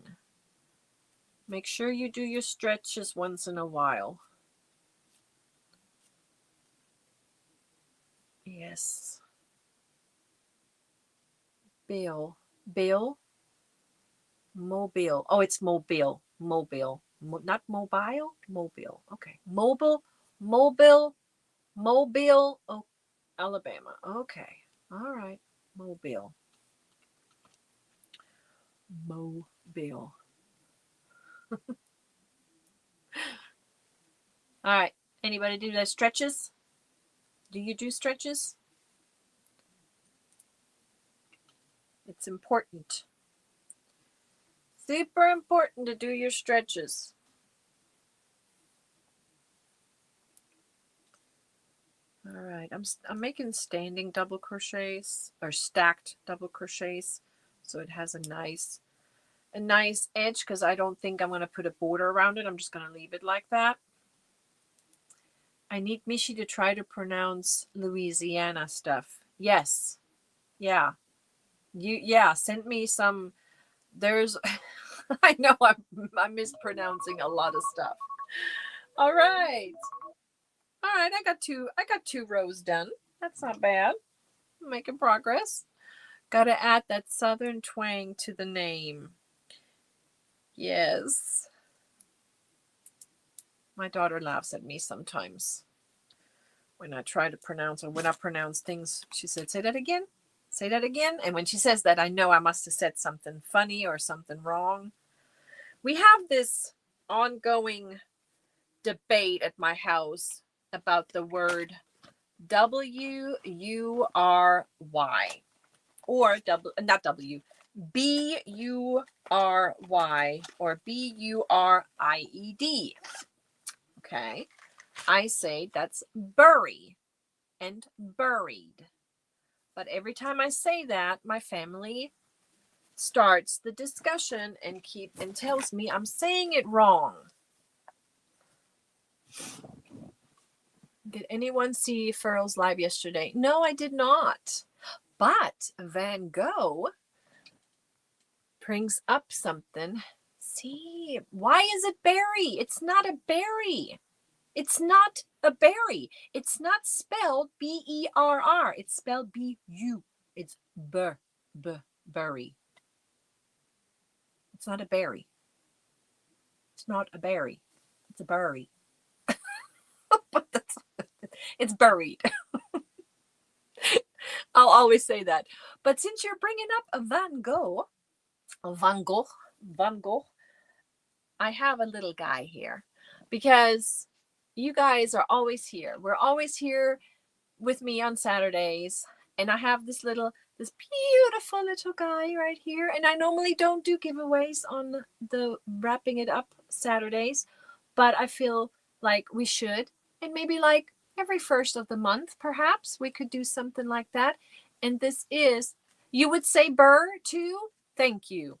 Make sure you do your stretches once in a while. Yes. Bill. Mobile. Oh, it's Mobile. Not mobile. Mobile. Okay. Mobile. Oh, Alabama. Okay. All right. Mobile. All right. Anybody do their stretches? Do you do stretches? It's important. Super important to do your stretches. All right, I'm making standing double crochets or stacked double crochets, so it has a nice edge because I don't think I'm going to put a border around it. I'm just going to leave it like that. I need Michi to try to pronounce Louisiana stuff. Yes, yeah, send me some. There's, I know I'm mispronouncing a lot of stuff. All right. I got two rows done. That's not bad. I'm making progress. Got to add that southern twang to the name. Yes. My daughter laughs at me sometimes when I try to pronounce, or when I pronounce things. She said, say that again. Say that again. And when she says that, I know I must have said something funny or something wrong. We have this ongoing debate at my house about the word W-U-R-Y, or not W, B-U-R-Y, or B-U-R-I-E-D. Okay. I say that's bury and buried. But every time I say that, my family starts the discussion and tells me I'm saying it wrong. Did anyone see Furl's live yesterday? No, I did not. But Van Gogh brings up something. See, why is it berry? It's not a berry. It's not a berry. It's not spelled B-E-R-R. It's spelled B-U. It's berry. It's not a berry. It's not a berry. It's a berry. But it's buried. I'll always say that. But since you're bringing up a Van Gogh, Van Gogh, Van Gogh, I have a little guy here because you guys are always here. We're always here with me on Saturdays, and I have this beautiful little guy right here. And I normally don't do giveaways on the Wrapping It Up Saturdays, but I feel like we should, and maybe like every first of the month, perhaps we could do something like that. And this is, you would say burr too? Thank you.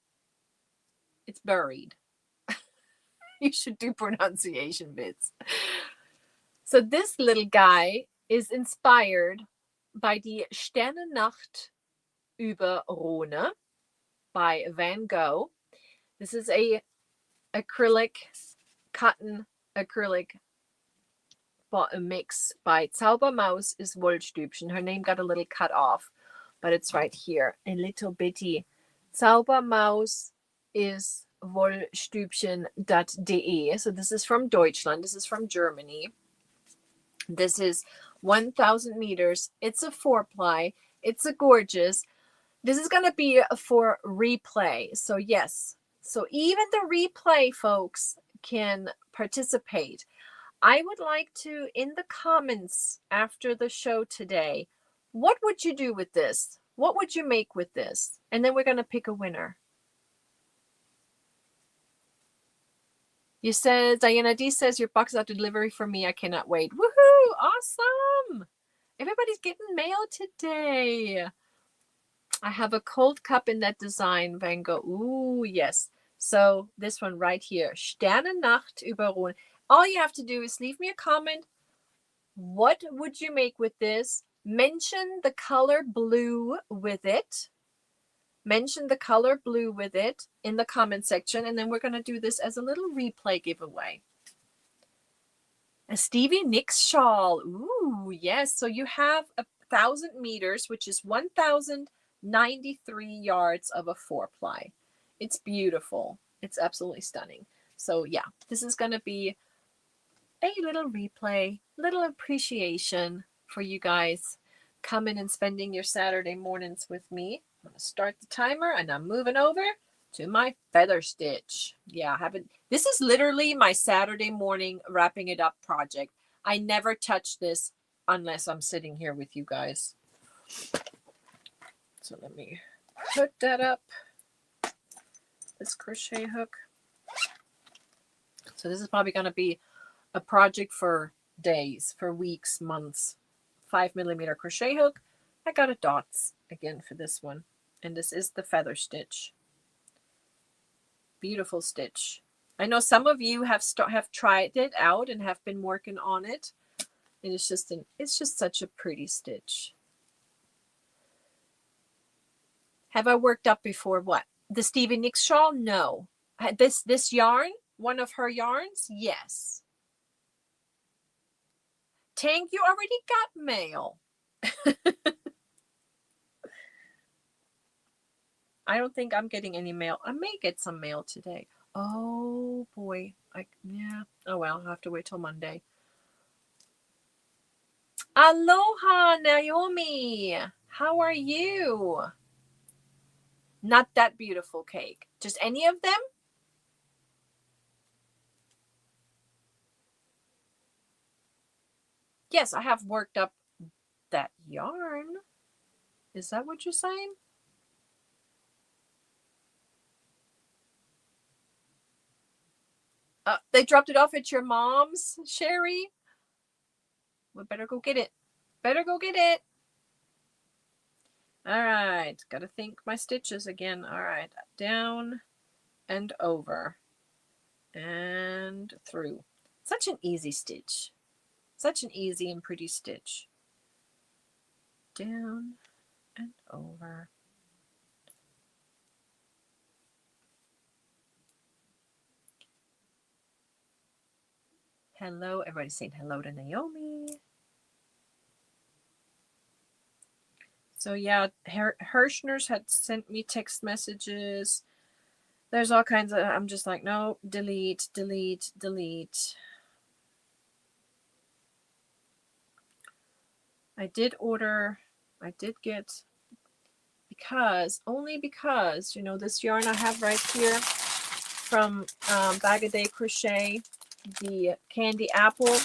It's buried. You should do pronunciation bits. So this little guy is inspired by Die Sternennacht über Rhone by Van Gogh. This is a acrylic, cotton acrylic mix by Zaubermaus is Wollstübchen. Her name got a little cut off, but it's right here. A little bitty. Zaubermaus is Wollstübchen.de. So this is from Deutschland. This is from Germany. This is 1,000 meters. It's a 4-ply. It's a gorgeous. This is going to be for replay. So yes. So even the replay folks can participate. I would like to, in the comments after the show today, what would you do with this? What would you make with this? And then we're going to pick a winner. You said, Diana D says, your box is out to delivery for me. I cannot wait. Woohoo! Awesome! Everybody's getting mail today. I have a cold cup in that design, Van Gogh. Ooh, yes. So this one right here. Sternennacht über Rhone. All you have to do is leave me a comment. What would you make with this? Mention the color blue with it. Mention the color blue with it in the comment section. And then we're going to do this as a little replay giveaway. A Stevie Nicks shawl. Ooh, yes. So you have 1,000 meters, which is 1,093 yards of a 4-ply. It's beautiful. It's absolutely stunning. So yeah, this is going to be a little replay, little appreciation for you guys coming and spending your Saturday mornings with me. I'm going to start the timer and I'm moving over to my feather stitch. Yeah, this is literally my Saturday morning wrapping it up project. I never touch this unless I'm sitting here with you guys. So let me put that up. This crochet hook. So this is probably going to be a project for days, for weeks, months. 5mm crochet hook. I got a dots again for this one. And this is the feather stitch. Beautiful stitch. I know some of you have tried it out and have been working on it. And it's just such a pretty stitch. Have I worked up before what? The Stevie Nicks shawl? No. This yarn, one of her yarns? Yes. Tank, you already got mail. I don't think I'm getting any mail. I may get some mail today. Oh boy. Yeah. Oh well, I'll have to wait till Monday. Aloha, Naomi. How are you? Not that beautiful cake. Just any of them? Yes, I have worked up that yarn. Is that what you're saying? They dropped it off at your mom's, Sherry? We better go get it. Better go get it. All right. Got to think my stitches again. All right. Down and over and through. Such an easy stitch. Such an easy and pretty stitch. Down and over. Hello. Everybody's saying hello to Naomi. So yeah, Hirschner's had sent me text messages. There's all kinds of, I'm just like, no, delete, delete, delete. I did get, only because, you know, this yarn I have right here from Bag a Day Crochet, the candy apple.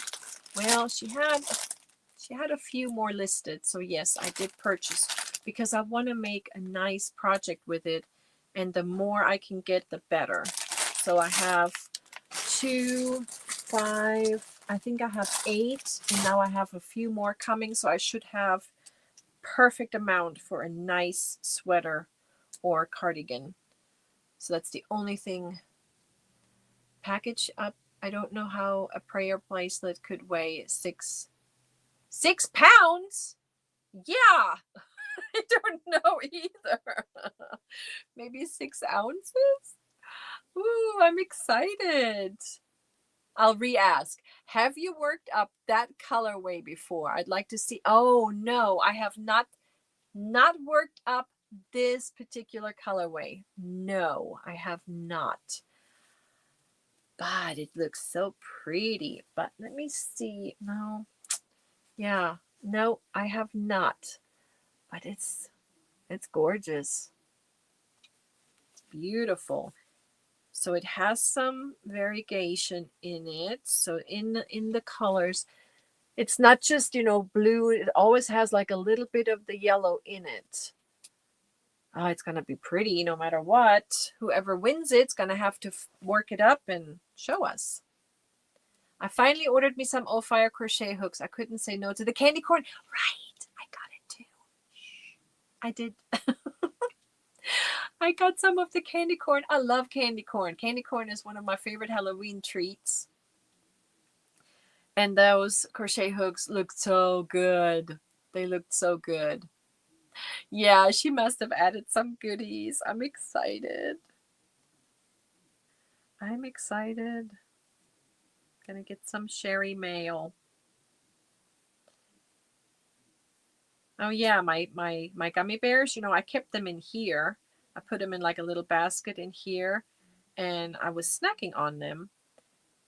Well, she had a few more listed. So yes, I did purchase because I want to make a nice project with it. And the more I can get, the better. So I have 2, 5, I think I have 8. And now I have a few more coming. So I should have perfect amount for a nice sweater or cardigan. So that's the only thing. Package up. I don't know how a prayer bracelet could weigh 6 pounds. Yeah, I don't know either. Maybe 6 ounces? Ooh, I'm excited. I'll re-ask. Have you worked up that colorway before? I'd like to see. Oh, no, I have not worked up this particular colorway. No, I have not. But it looks so pretty. But let me see. No. Yeah. No, I have not. But it's gorgeous. It's beautiful. So it has some variegation in it. So in the colors, it's not just, you know, blue. It always has like a little bit of the yellow in it. Oh, it's going to be pretty no matter what. Whoever wins it's going to have to work it up and show us. I finally ordered me some Fire crochet hooks. I couldn't say no to the candy corn. Right. I got it too. I did. I got some of the candy corn. I love candy corn. Candy corn is one of my favorite Halloween treats. And those crochet hooks looked so good. They looked so good. Yeah, she must have added some goodies. I'm excited. I'm excited. Gonna get some Sherry mail. Oh yeah, my gummy bears, you know, I kept them in here. I put them in like a little basket in here and I was snacking on them.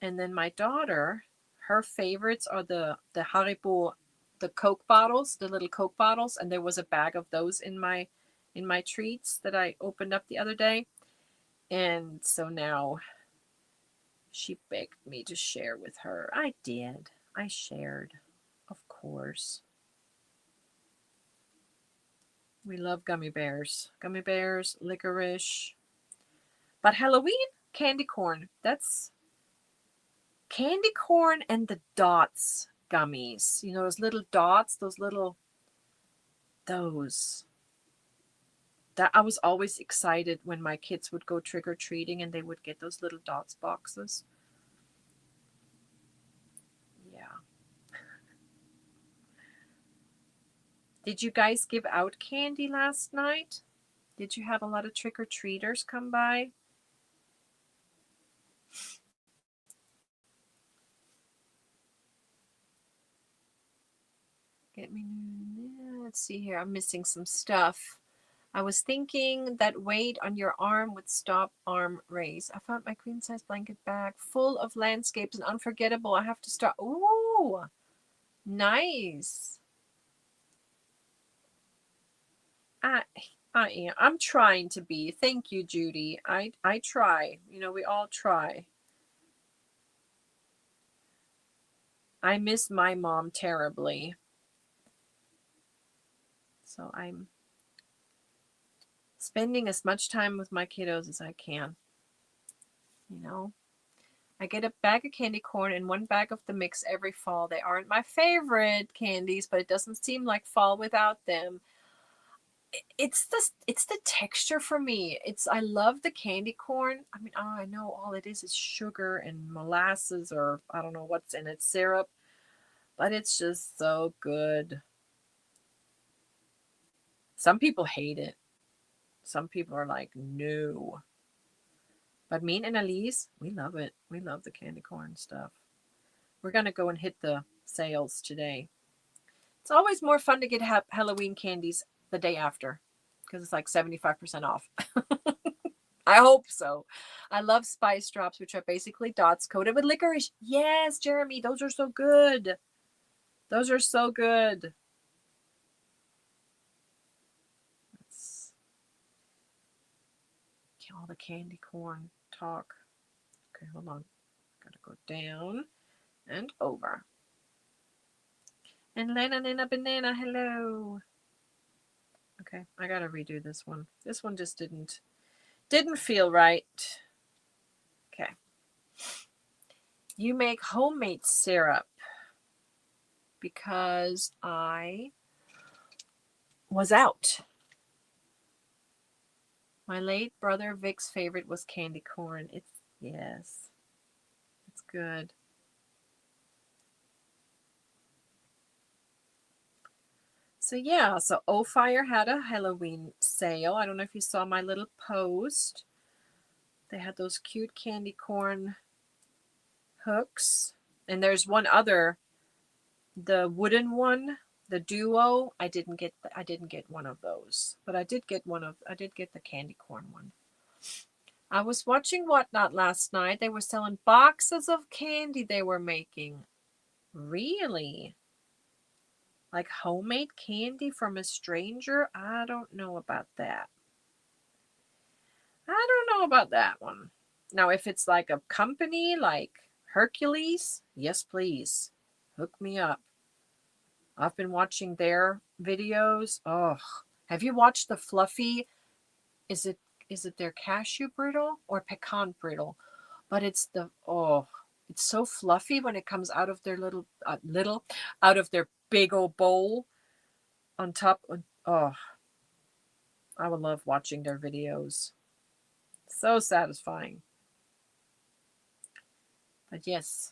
And then my daughter, her favorites are the Haribo, the Coke bottles, the little Coke bottles, and there was a bag of those in my treats that I opened up the other day. And so now she begged me to share with her. I did. I shared, of course. We love gummy bears. Gummy bears, licorice. But Halloween, candy corn. That's candy corn and the dots gummies. You know, those little dots, those. That I was always excited when my kids would go trick or treating and they would get those little dots boxes. Yeah. Did you guys give out candy last night? Did you have a lot of trick or treaters come by? Let's see here. I'm missing some stuff. I was thinking that weight on your arm would stop arm raise. I found my queen size blanket bag full of landscapes and unforgettable. I have to start. Ooh, nice. I am. I'm trying to be. Thank you, Judy. I try. You know, we all try. I miss my mom terribly. So I'm spending as much time with my kiddos as I can. You know, I get a bag of candy corn and 1 bag of the mix every fall. They aren't my favorite candies, but it doesn't seem like fall without them. It's the texture for me. I love the candy corn. I mean, I know all it is sugar and molasses, or I don't know what's in it, syrup, but it's just so good. Some people hate it. Some people are like, no. But me and Elise, we love it. We love the candy corn stuff. We're going to go and hit the sales today. It's always more fun to get Halloween candies the day after because it's like 75% off. I hope so. I love spice drops, which are basically dots coated with licorice. Yes, Jeremy, those are so good. Those are so good. Let's get all the candy corn talk. Okay, hold on. Gotta go down and over. And Lena Nina Banana, hello. Okay, I gotta redo this one. This one just didn't feel right. Okay. You make homemade syrup because I was out. My late brother Vic's favorite was candy corn. Yes, it's good. So yeah, so O Fire had a Halloween sale. I don't know if you saw my little post. They had those cute candy corn hooks. And there's one other, the wooden one, the duo. I didn't get one of those, but I did get the candy corn one. I was watching Whatnot last night. They were selling boxes of candy they were making. Really? Like homemade candy from a stranger? I don't know about that. I don't know about that one. Now, if it's like a company like Hercules, yes, please. Hook me up. I've been watching their videos. Oh, have you watched the fluffy? Is it their cashew brittle or pecan brittle? But it's it's so fluffy when it comes out of their out of their big old bowl on top. Oh, I would love watching their videos. So satisfying. But yes.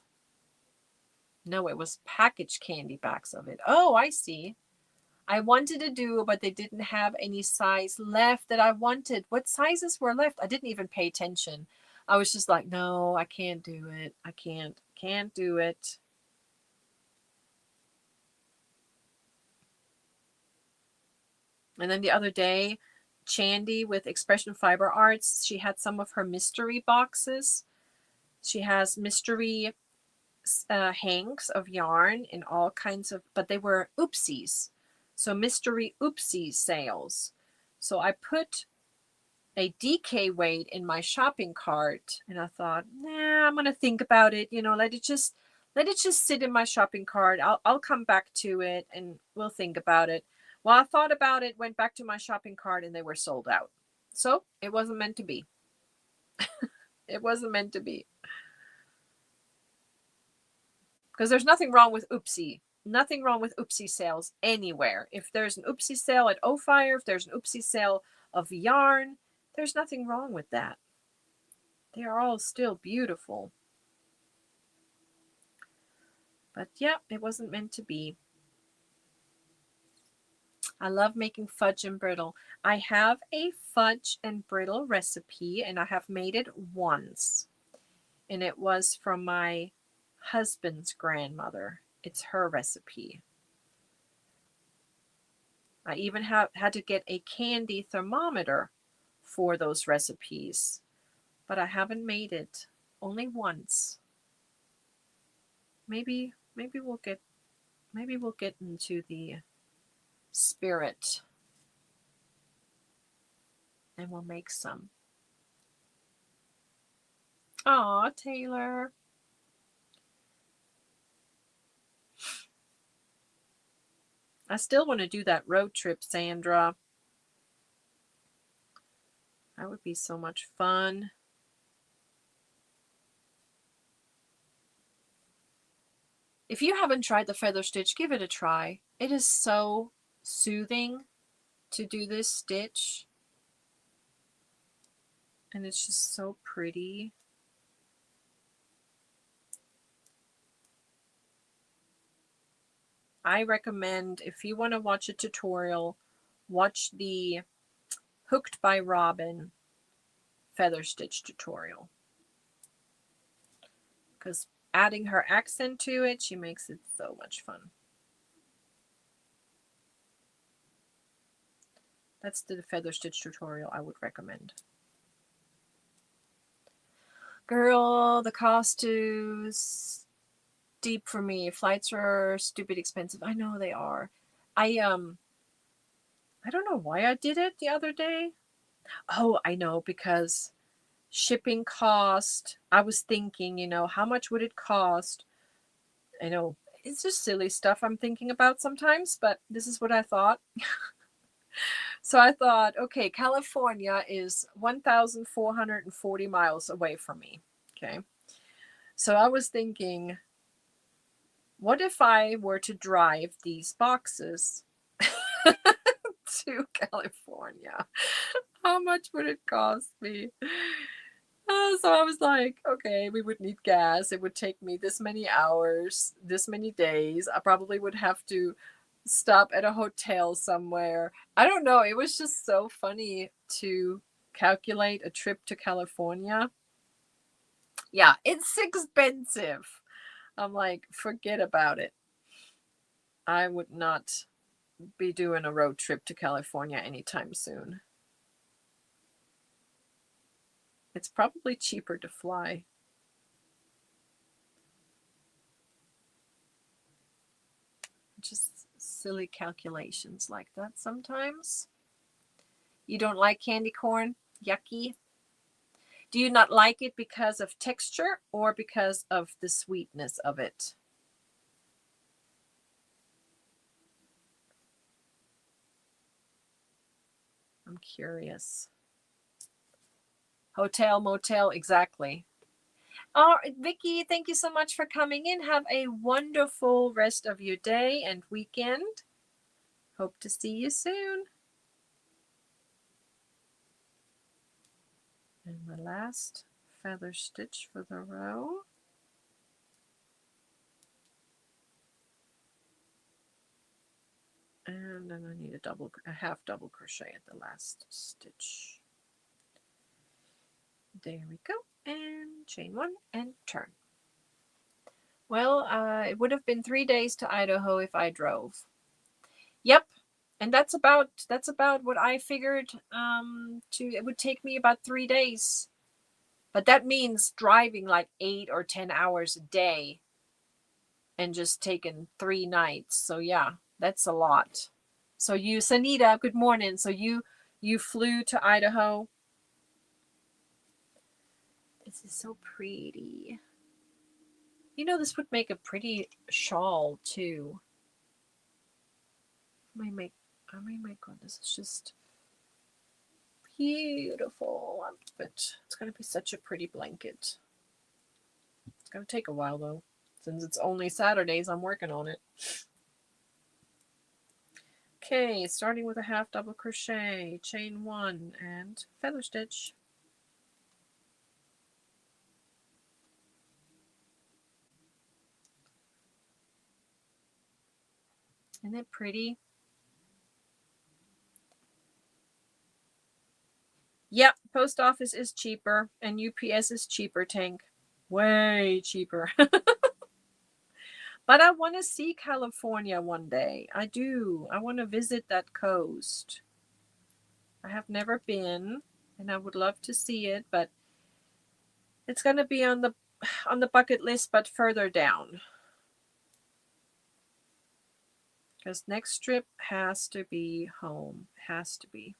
No, it was packaged candy backs of it. Oh, I see. I wanted to do, but they didn't have any size left that I wanted. What sizes were left? I didn't even pay attention. I was just like, no, I can't do it. I can't do it. And then the other day, Chandy with Expression Fiber Arts, she had some of her mystery boxes. She has mystery hanks of yarn in all kinds of, but they were oopsies. So mystery oopsie sales. So I put a DK weight in my shopping cart and I thought, nah, I'm gonna think about it. Let it just sit in my shopping cart. I'll come back to it and we'll think about it. Well, I thought about it, went back to my shopping cart and they were sold out. So it wasn't meant to be. It wasn't meant to be. Because there's nothing wrong with oopsie. Nothing wrong with oopsie sales anywhere. If there's an oopsie sale at O Fire, if there's an oopsie sale of yarn, there's nothing wrong with that. They are all still beautiful. But yeah, it wasn't meant to be. I love making fudge and brittle. I have a fudge and brittle recipe and I have made it once. And it was from my husband's grandmother. It's her recipe. I even had to get a candy thermometer for those recipes, but I haven't made it. Only once. Maybe we'll get into the spirit and we'll make some. Aw, Taylor. I still want to do that road trip, Sandra. That would be so much fun. If you haven't tried the feather stitch, give it a try. It is so soothing to do this stitch. And it's just so pretty. I recommend, if you want to watch a tutorial, watch the Hooked by Robin feather stitch tutorial. Because adding her accent to it, she makes it so much fun. That's the feather stitch tutorial I would recommend. Girl, the cost is steep for me. Flights are stupid expensive. I know they are. I don't know why I did it the other day. Oh, I know, because shipping cost. I was thinking, how much would it cost? I know it's just silly stuff I'm thinking about sometimes, but this is what I thought. So I thought, okay, California is 1,440 miles away from me. Okay. So I was thinking, what if I were to drive these boxes to California? How much would it cost me? So I was like, okay, we would need gas. It would take me this many hours, this many days. I probably would have to stop at a hotel somewhere. I don't know. It was just so funny to calculate a trip to California. Yeah, it's expensive. I'm like, forget about it. I would not be doing a road trip to California anytime soon. It's probably cheaper to fly. Just silly calculations like that sometimes. You don't like candy corn? Yucky. Do you not like it because of texture or because of the sweetness of it? I'm curious. Hotel, motel, exactly. Oh, Vicky, thank you so much for coming in. Have a wonderful rest of your day and weekend. Hope to see you soon. And the last feather stitch for the row. And then I need a half double crochet at the last stitch. There we go. And chain one and turn. Well, it would have been 3 days to Idaho if I drove. Yep. And that's about what I figured it would take me about 3 days. But that means driving like 8 or 10 hours a day and just taking 3 nights. So yeah, that's a lot. So you, Sanita, good morning. So you flew to Idaho. This is so pretty. This would make a pretty shawl too. I may make one. This is just beautiful. But it's gonna be such a pretty blanket. It's gonna take a while though. Since it's only Saturdays, I'm working on it. Okay, starting with a half double crochet, chain one, and feather stitch. Isn't it pretty? Yep, post office is cheaper, and UPS is cheaper, Tank. Way cheaper. But I want to see California one day. I do. I want to visit that coast. I have never been, and I would love to see it, but it's going to be on the bucket list, but further down. Because next trip has to be home. Has to be.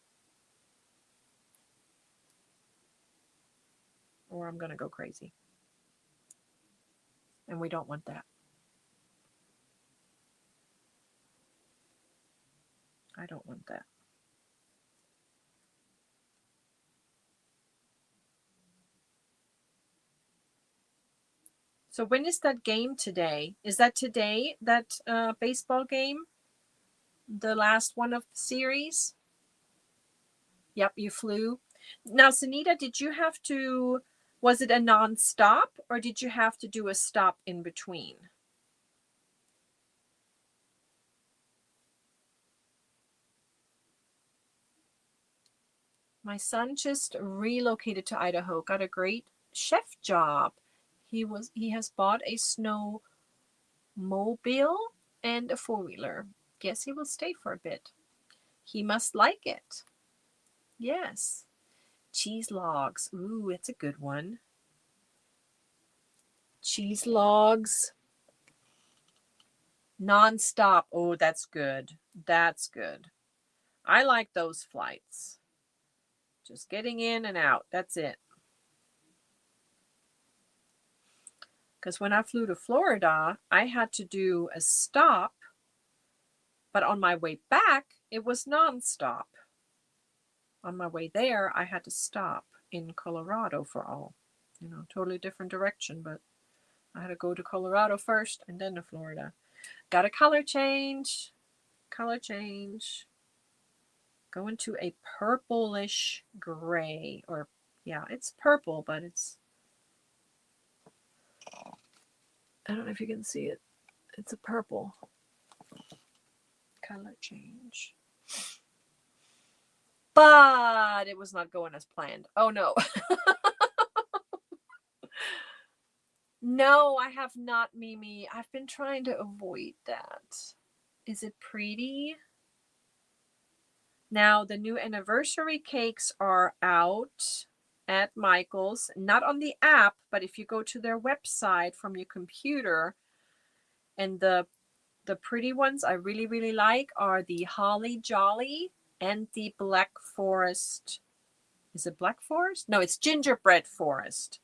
Or I'm going to go crazy. And we don't want that. I don't want that. So when is that game today? Is that today, that baseball game? The last one of the series? Yep, you flew. Now, Sunita, was it a non-stop or did you have to do a stop in between? My son just relocated to Idaho, got a great chef job. He has bought a snowmobile and a four-wheeler. Guess he will stay for a bit. He must like it. Yes. Cheese logs. Ooh, it's a good one. cheese logs. Non-stop. Oh, that's good. That's good. I like those flights. Just getting in and out. That's it. Because when I flew to Florida, I had to do a stop. But on my way back, it was non-stop. On my way there, I had to stop in Colorado for all. Totally different direction. But I had to go to Colorado first and then to Florida. Got a color change. Color change. Going to a purplish gray. Or, yeah, it's purple, but it's... I don't know if you can see it. It's a purple. Color change. But it was not going as planned. Oh, no. No, I have not, Mimi. I've been trying to avoid that. Is it pretty? Now, the new anniversary cakes are out at Michael's. Not on the app, but if you go to their website from your computer, and the pretty ones I really, really like are the Holly Jolly and the Black Forest. Is it Black Forest? No, it's Gingerbread Forest.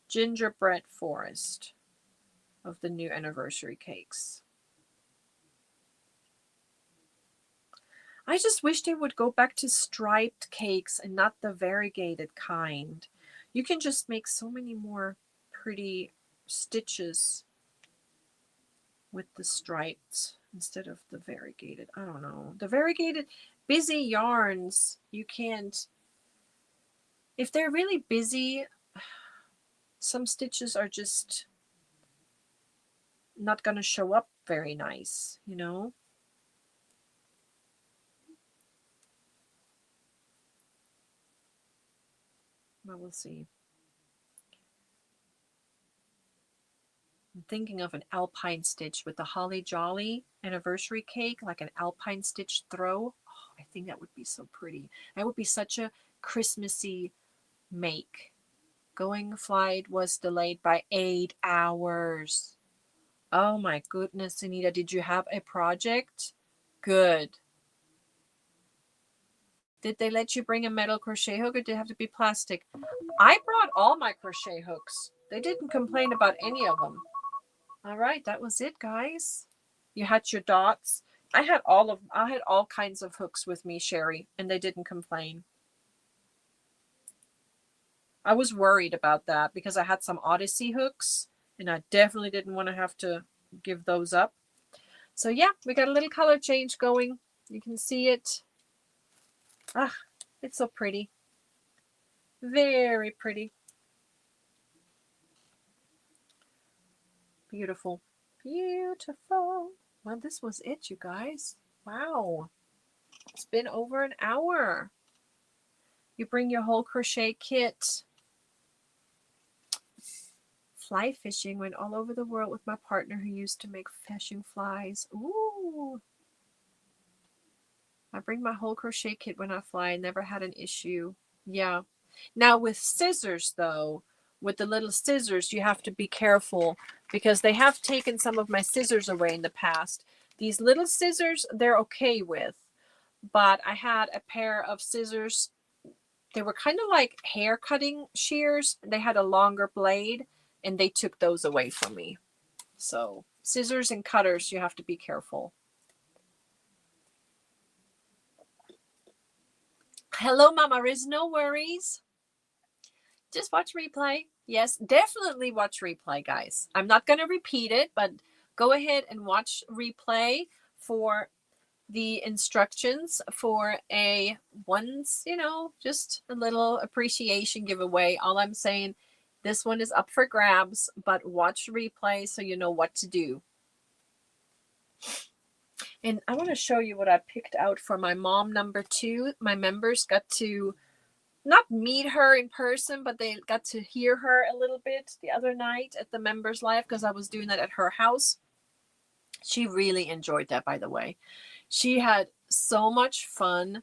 Gingerbread Forest of the new anniversary cakes. I just wish they would go back to striped cakes and not the variegated kind. You can just make so many more pretty stitches with the striped instead of the variegated. I don't know. The variegated busy yarns, you can't... If they're really busy, some stitches are just not going to show up very nice, But we'll see. I'm thinking of an alpine stitch with the Holly Jolly anniversary cake, like an alpine stitch throw. Oh, I think that would be so pretty. That would be such a Christmassy make. Going flight was delayed by 8 hours. Oh my goodness, Anita, did you have a project? Good. Did they let you bring a metal crochet hook or did it have to be plastic? I brought all my crochet hooks. They didn't complain about any of them. All right, that was it, guys. You had your dots. I had all kinds of hooks with me, Sherry, and they didn't complain. I was worried about that because I had some Odyssey hooks and I definitely didn't want to have to give those up. So yeah, we got a little color change going. You can see it. Ah, it's so pretty. Very pretty. Beautiful. Beautiful. Well, this was it, you guys. Wow. It's been over an hour. You bring your whole crochet kit. Fly fishing. Went all over the world with my partner who used to make fishing flies. Ooh. I bring my whole crochet kit when I fly. I never had an issue. Yeah. Now with scissors, though, with the little scissors, you have to be careful because they have taken some of my scissors away in the past. These little scissors, they're okay with. But I had a pair of scissors. They were kind of like hair cutting shears. They had a longer blade, and they took those away from me. So scissors and cutters, you have to be careful. Hello, Mama Riz. No worries. Just watch replay. Yes, definitely watch replay, guys. I'm not going to repeat it, but go ahead and watch replay for the instructions for a once, just a little appreciation giveaway. All I'm saying, this one is up for grabs, but watch replay so you know what to do. And I want to show you what I picked out for my mom number 2. My members got to not meet her in person, but they got to hear her a little bit the other night at the members live because I was doing that at her house. She really enjoyed that, by the way. She had so much fun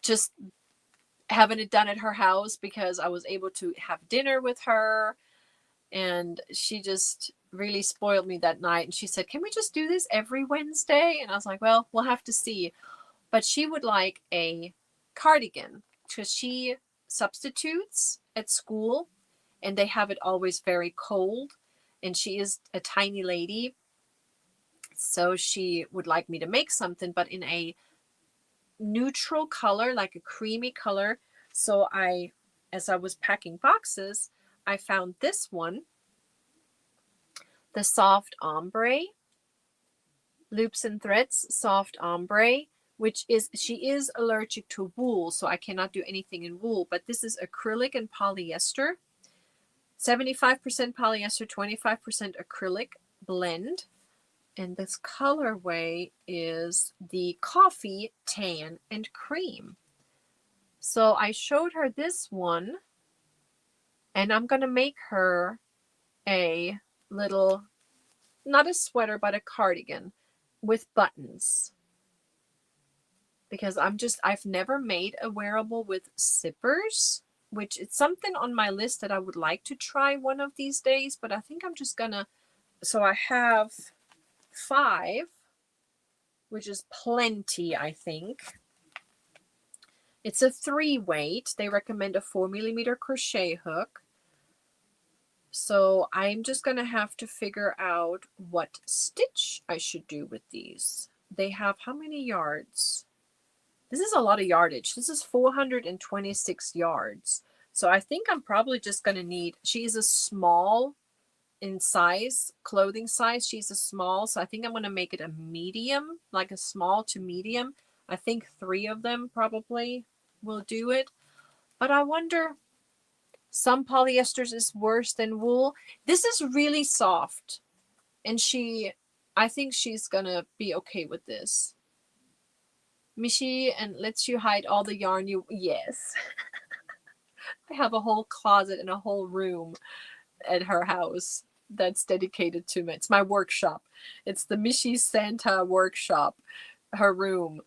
just having it done at her house because I was able to have dinner with her. And she just really spoiled me that night. And she said, "Can we just do this every Wednesday?" And I was like, "Well, we'll have to see." But she would like a cardigan because she substitutes at school and they have it always very cold. And she is a tiny lady. So she would like me to make something, but in a neutral color, like a creamy color. So as I was packing boxes, I found this one, the soft ombre, loops and threads, soft ombre, which is, she is allergic to wool, so I cannot do anything in wool, but this is acrylic and polyester, 75% polyester, 25% acrylic blend. And this colorway is the coffee, tan, and cream. So I showed her this one, and I'm going to make her a little, not a sweater, but a cardigan with buttons. Because I've never made a wearable with zippers, which it's something on my list that I would like to try one of these days, but I think I'm just gonna, so I have 5, which is plenty, I think. It's a 3 weight. They recommend a 4mm crochet hook. So I'm just going to have to figure out what stitch I should do with these. They have how many yards? This is a lot of yardage. This is 426 yards. So I think I'm probably just going to need, she is a small in size, clothing size. She's a small. So I think I'm going to make it a medium, like a small to medium. I think 3 of them probably will do it. But I wonder, some polyesters is worse than wool. This is really soft. And I think she's going to be okay with this. Michi, and lets you hide all the yarn you, yes. I have a whole closet and a whole room at her house that's dedicated to me. It's my workshop. It's the Michi Santa workshop, her room.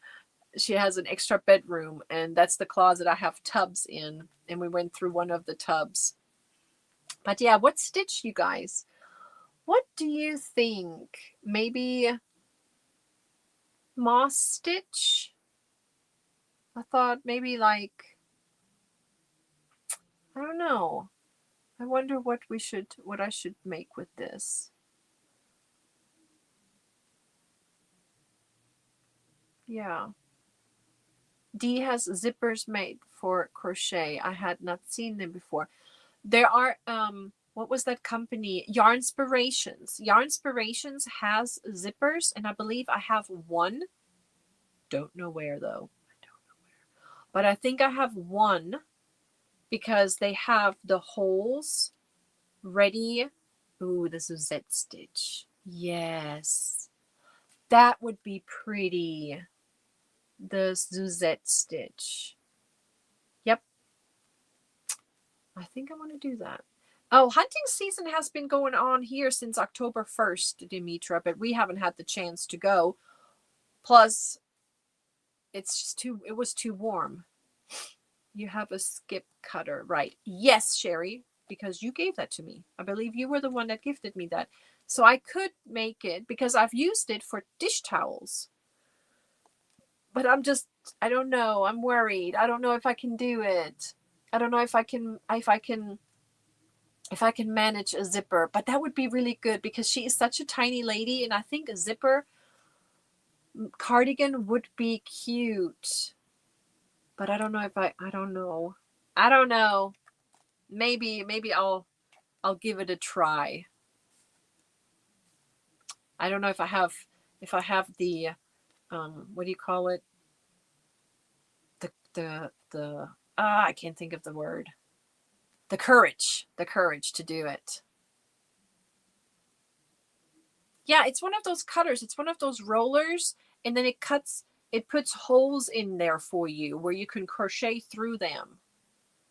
She has an extra bedroom, and that's the closet I have tubs in. And we went through one of the tubs. But yeah, what stitch, you guys? What do you think? Maybe moss stitch? I thought maybe like, I don't know. I wonder what I should make with this. Yeah. Dee has zippers made for crochet. I had not seen them before. There are what was that company? Yarnspirations. Yarnspirations has zippers, and I believe I have one. Don't know where though. I don't know where. But I think I have one because they have the holes ready. Ooh, this is Z stitch. Yes. That would be pretty. The Suzette stitch. Yep. I think I want to do that. Oh, hunting season has been going on here since October 1st, Demetra, but we haven't had the chance to go. Plus, it was too warm. You have a skip cutter, right? Yes, Sherry, because you gave that to me. I believe you were the one that gifted me that. So I could make it because I've used it for dish towels. But I don't know. I'm worried. I don't know if I can do it. I don't know if I can manage a zipper, but that would be really good because she is such a tiny lady, and I think a zipper cardigan would be cute. But I don't know if I don't know. I don't know. Maybe I'll give it a try. I don't know if I have the what do you call it? The I can't think of the word. The courage to do it. Yeah, it's one of those cutters. It's one of those rollers, and then it puts holes in there for you where you can crochet through them.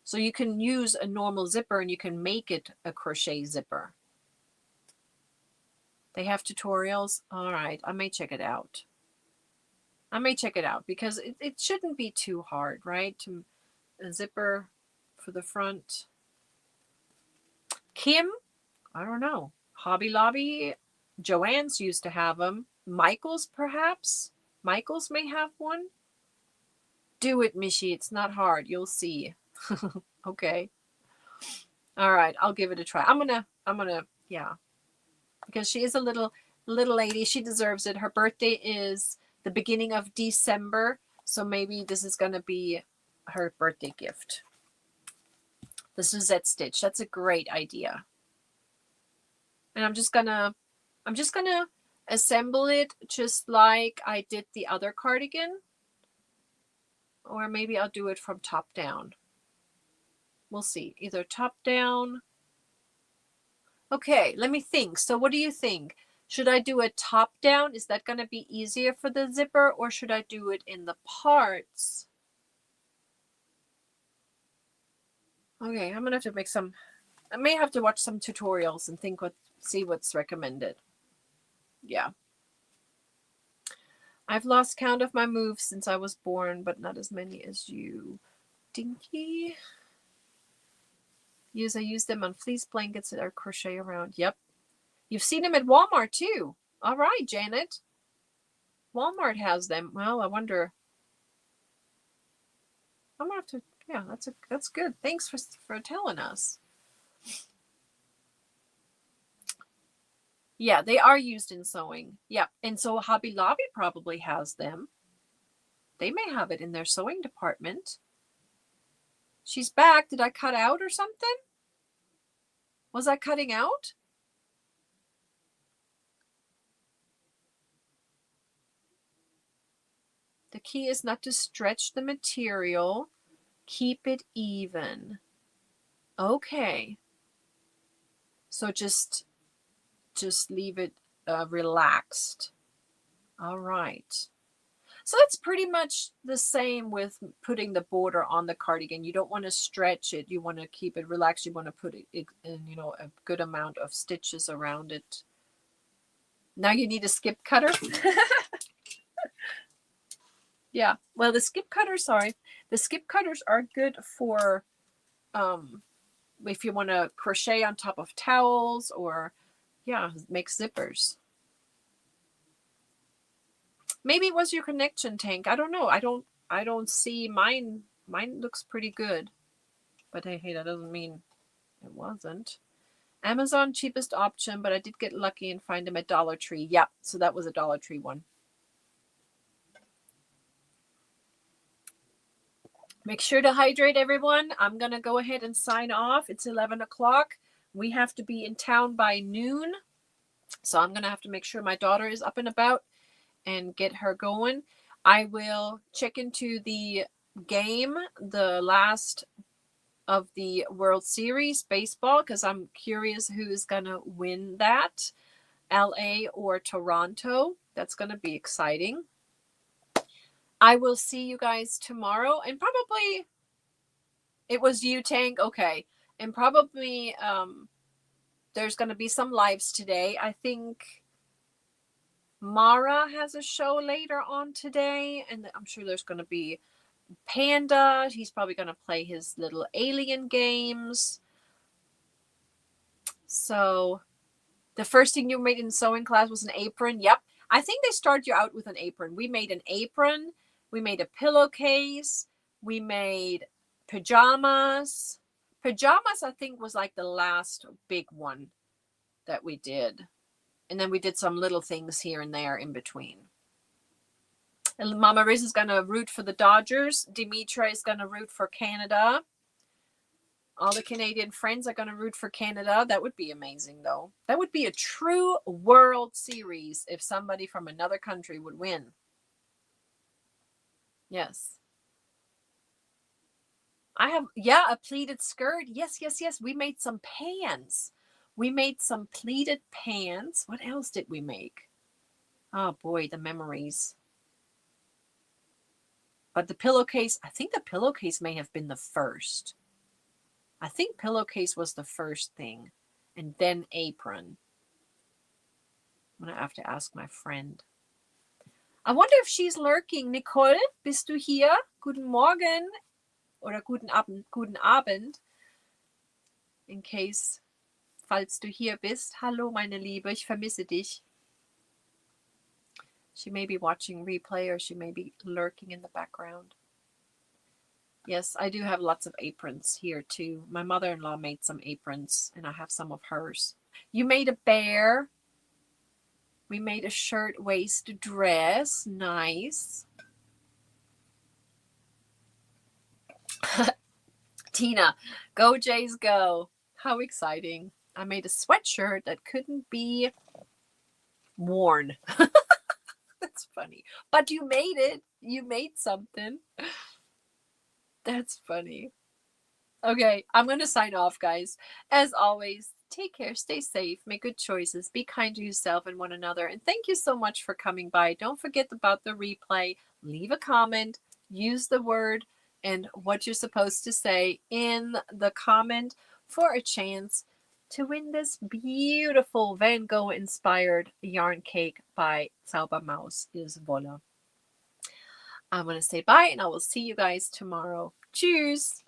So you can use a normal zipper and you can make it a crochet zipper. They have tutorials. All right, I may check it out. Because it shouldn't be too hard, right? A zipper for the front. Kim, I don't know. Hobby Lobby, Joann's used to have them. Michael's perhaps. Michael's may have one. Do it, Michi. It's not hard. You'll see. Okay. All right. I'll give it a try. I'm gonna, yeah. Because she is a little lady. She deserves it. Her birthday is the beginning of December. So maybe this is gonna be her birthday gift. The Suzette stitch. That's a great idea. And I'm just gonna assemble it just like I did the other cardigan. Or maybe I'll do it from top down. We'll see. Either top down. Okay, let me think. So what do you think? Should I do a top down? Is that going to be easier for the zipper, or should I do it in the parts? Okay, I'm going to have to make some, I may have to watch some tutorials and see what's recommended. Yeah. I've lost count of my moves since I was born, but not as many as you. Dinky. I use them on fleece blankets that are crochet around. Yep. You've seen them at Walmart too. All right, Janet. Walmart has them. Well, I wonder. I'm gonna have to. Yeah, that's good. Thanks for telling us. Yeah, they are used in sewing. Yeah, and so Hobby Lobby probably has them. They may have it in their sewing department. She's back. Did I cut out or something? Was I cutting out? The key is not to stretch the material. Keep it even. Okay. So just leave it relaxed. All right. So that's pretty much the same with putting the border on the cardigan. You don't want to stretch it. You want to keep it relaxed. You want to put it in, a good amount of stitches around it. Now you need a skip cutter. Yeah. Well, the skip cutters are good for if you want to crochet on top of towels or make zippers. Maybe it was your connection, Tank. I don't know. I don't see mine. Mine looks pretty good. But hey, that doesn't mean it wasn't. Amazon cheapest option, but I did get lucky and find them at Dollar Tree. Yep, so that was a Dollar Tree one. Make sure to hydrate, everyone. I'm going to go ahead and sign off. It's 11 o'clock. We have to be in town by noon. So I'm going to have to make sure my daughter is up and about and get her going. I will check into the game, the last of the World Series baseball, because I'm curious who is going to win that, LA or Toronto. That's going to be exciting. I will see you guys tomorrow, and probably it was you, Tank. Okay. And probably there's going to be some lives today. I think Mara has a show later on today, and I'm sure there's going to be Panda. He's probably going to play his little alien games. So the first thing you made in sewing class was an apron. Yep. I think they start you out with an apron. We made an apron. We made a pillowcase. We made pajamas. Pajamas, I think, was like the last big one that we did. And then we did some little things here and there in between. And Mama Riz is going to root for the Dodgers. Demetra is going to root for Canada. All the Canadian friends are going to root for Canada. That would be amazing, though. That would be a true World Series if somebody from another country would win. Yes. I have, a pleated skirt. Yes. We made some pants. We made some pleated pants. What else did we make? Oh, boy, the memories. But the pillowcase, I think the pillowcase may have been the first. I think pillowcase was the first thing. And then apron. I'm going to have to ask my friend. I wonder if she's lurking. Nicole, bist du hier? Guten Morgen. Oder guten Abend. In case falls du hier bist. Hallo, meine Liebe, ich vermisse dich. She may be watching replay or she may be lurking in the background. Yes, I do have lots of aprons here too. My mother-in-law made some aprons and I have some of hers. You made a bear. We made a shirt waist dress. Nice. Tina, go Jays go. How exciting. I made a sweatshirt that couldn't be worn. That's funny. But you made it. You made something. That's funny. Okay, I'm going to sign off, guys. As always, take care, stay safe, make good choices, be kind to yourself and one another. And thank you so much for coming by. Don't forget about the replay. Leave a comment, use the word and what you're supposed to say in the comment for a chance to win this beautiful Van Gogh inspired yarn cake by Zaubermaus is Wolle. I'm going to say bye and I will see you guys tomorrow. Tschüss!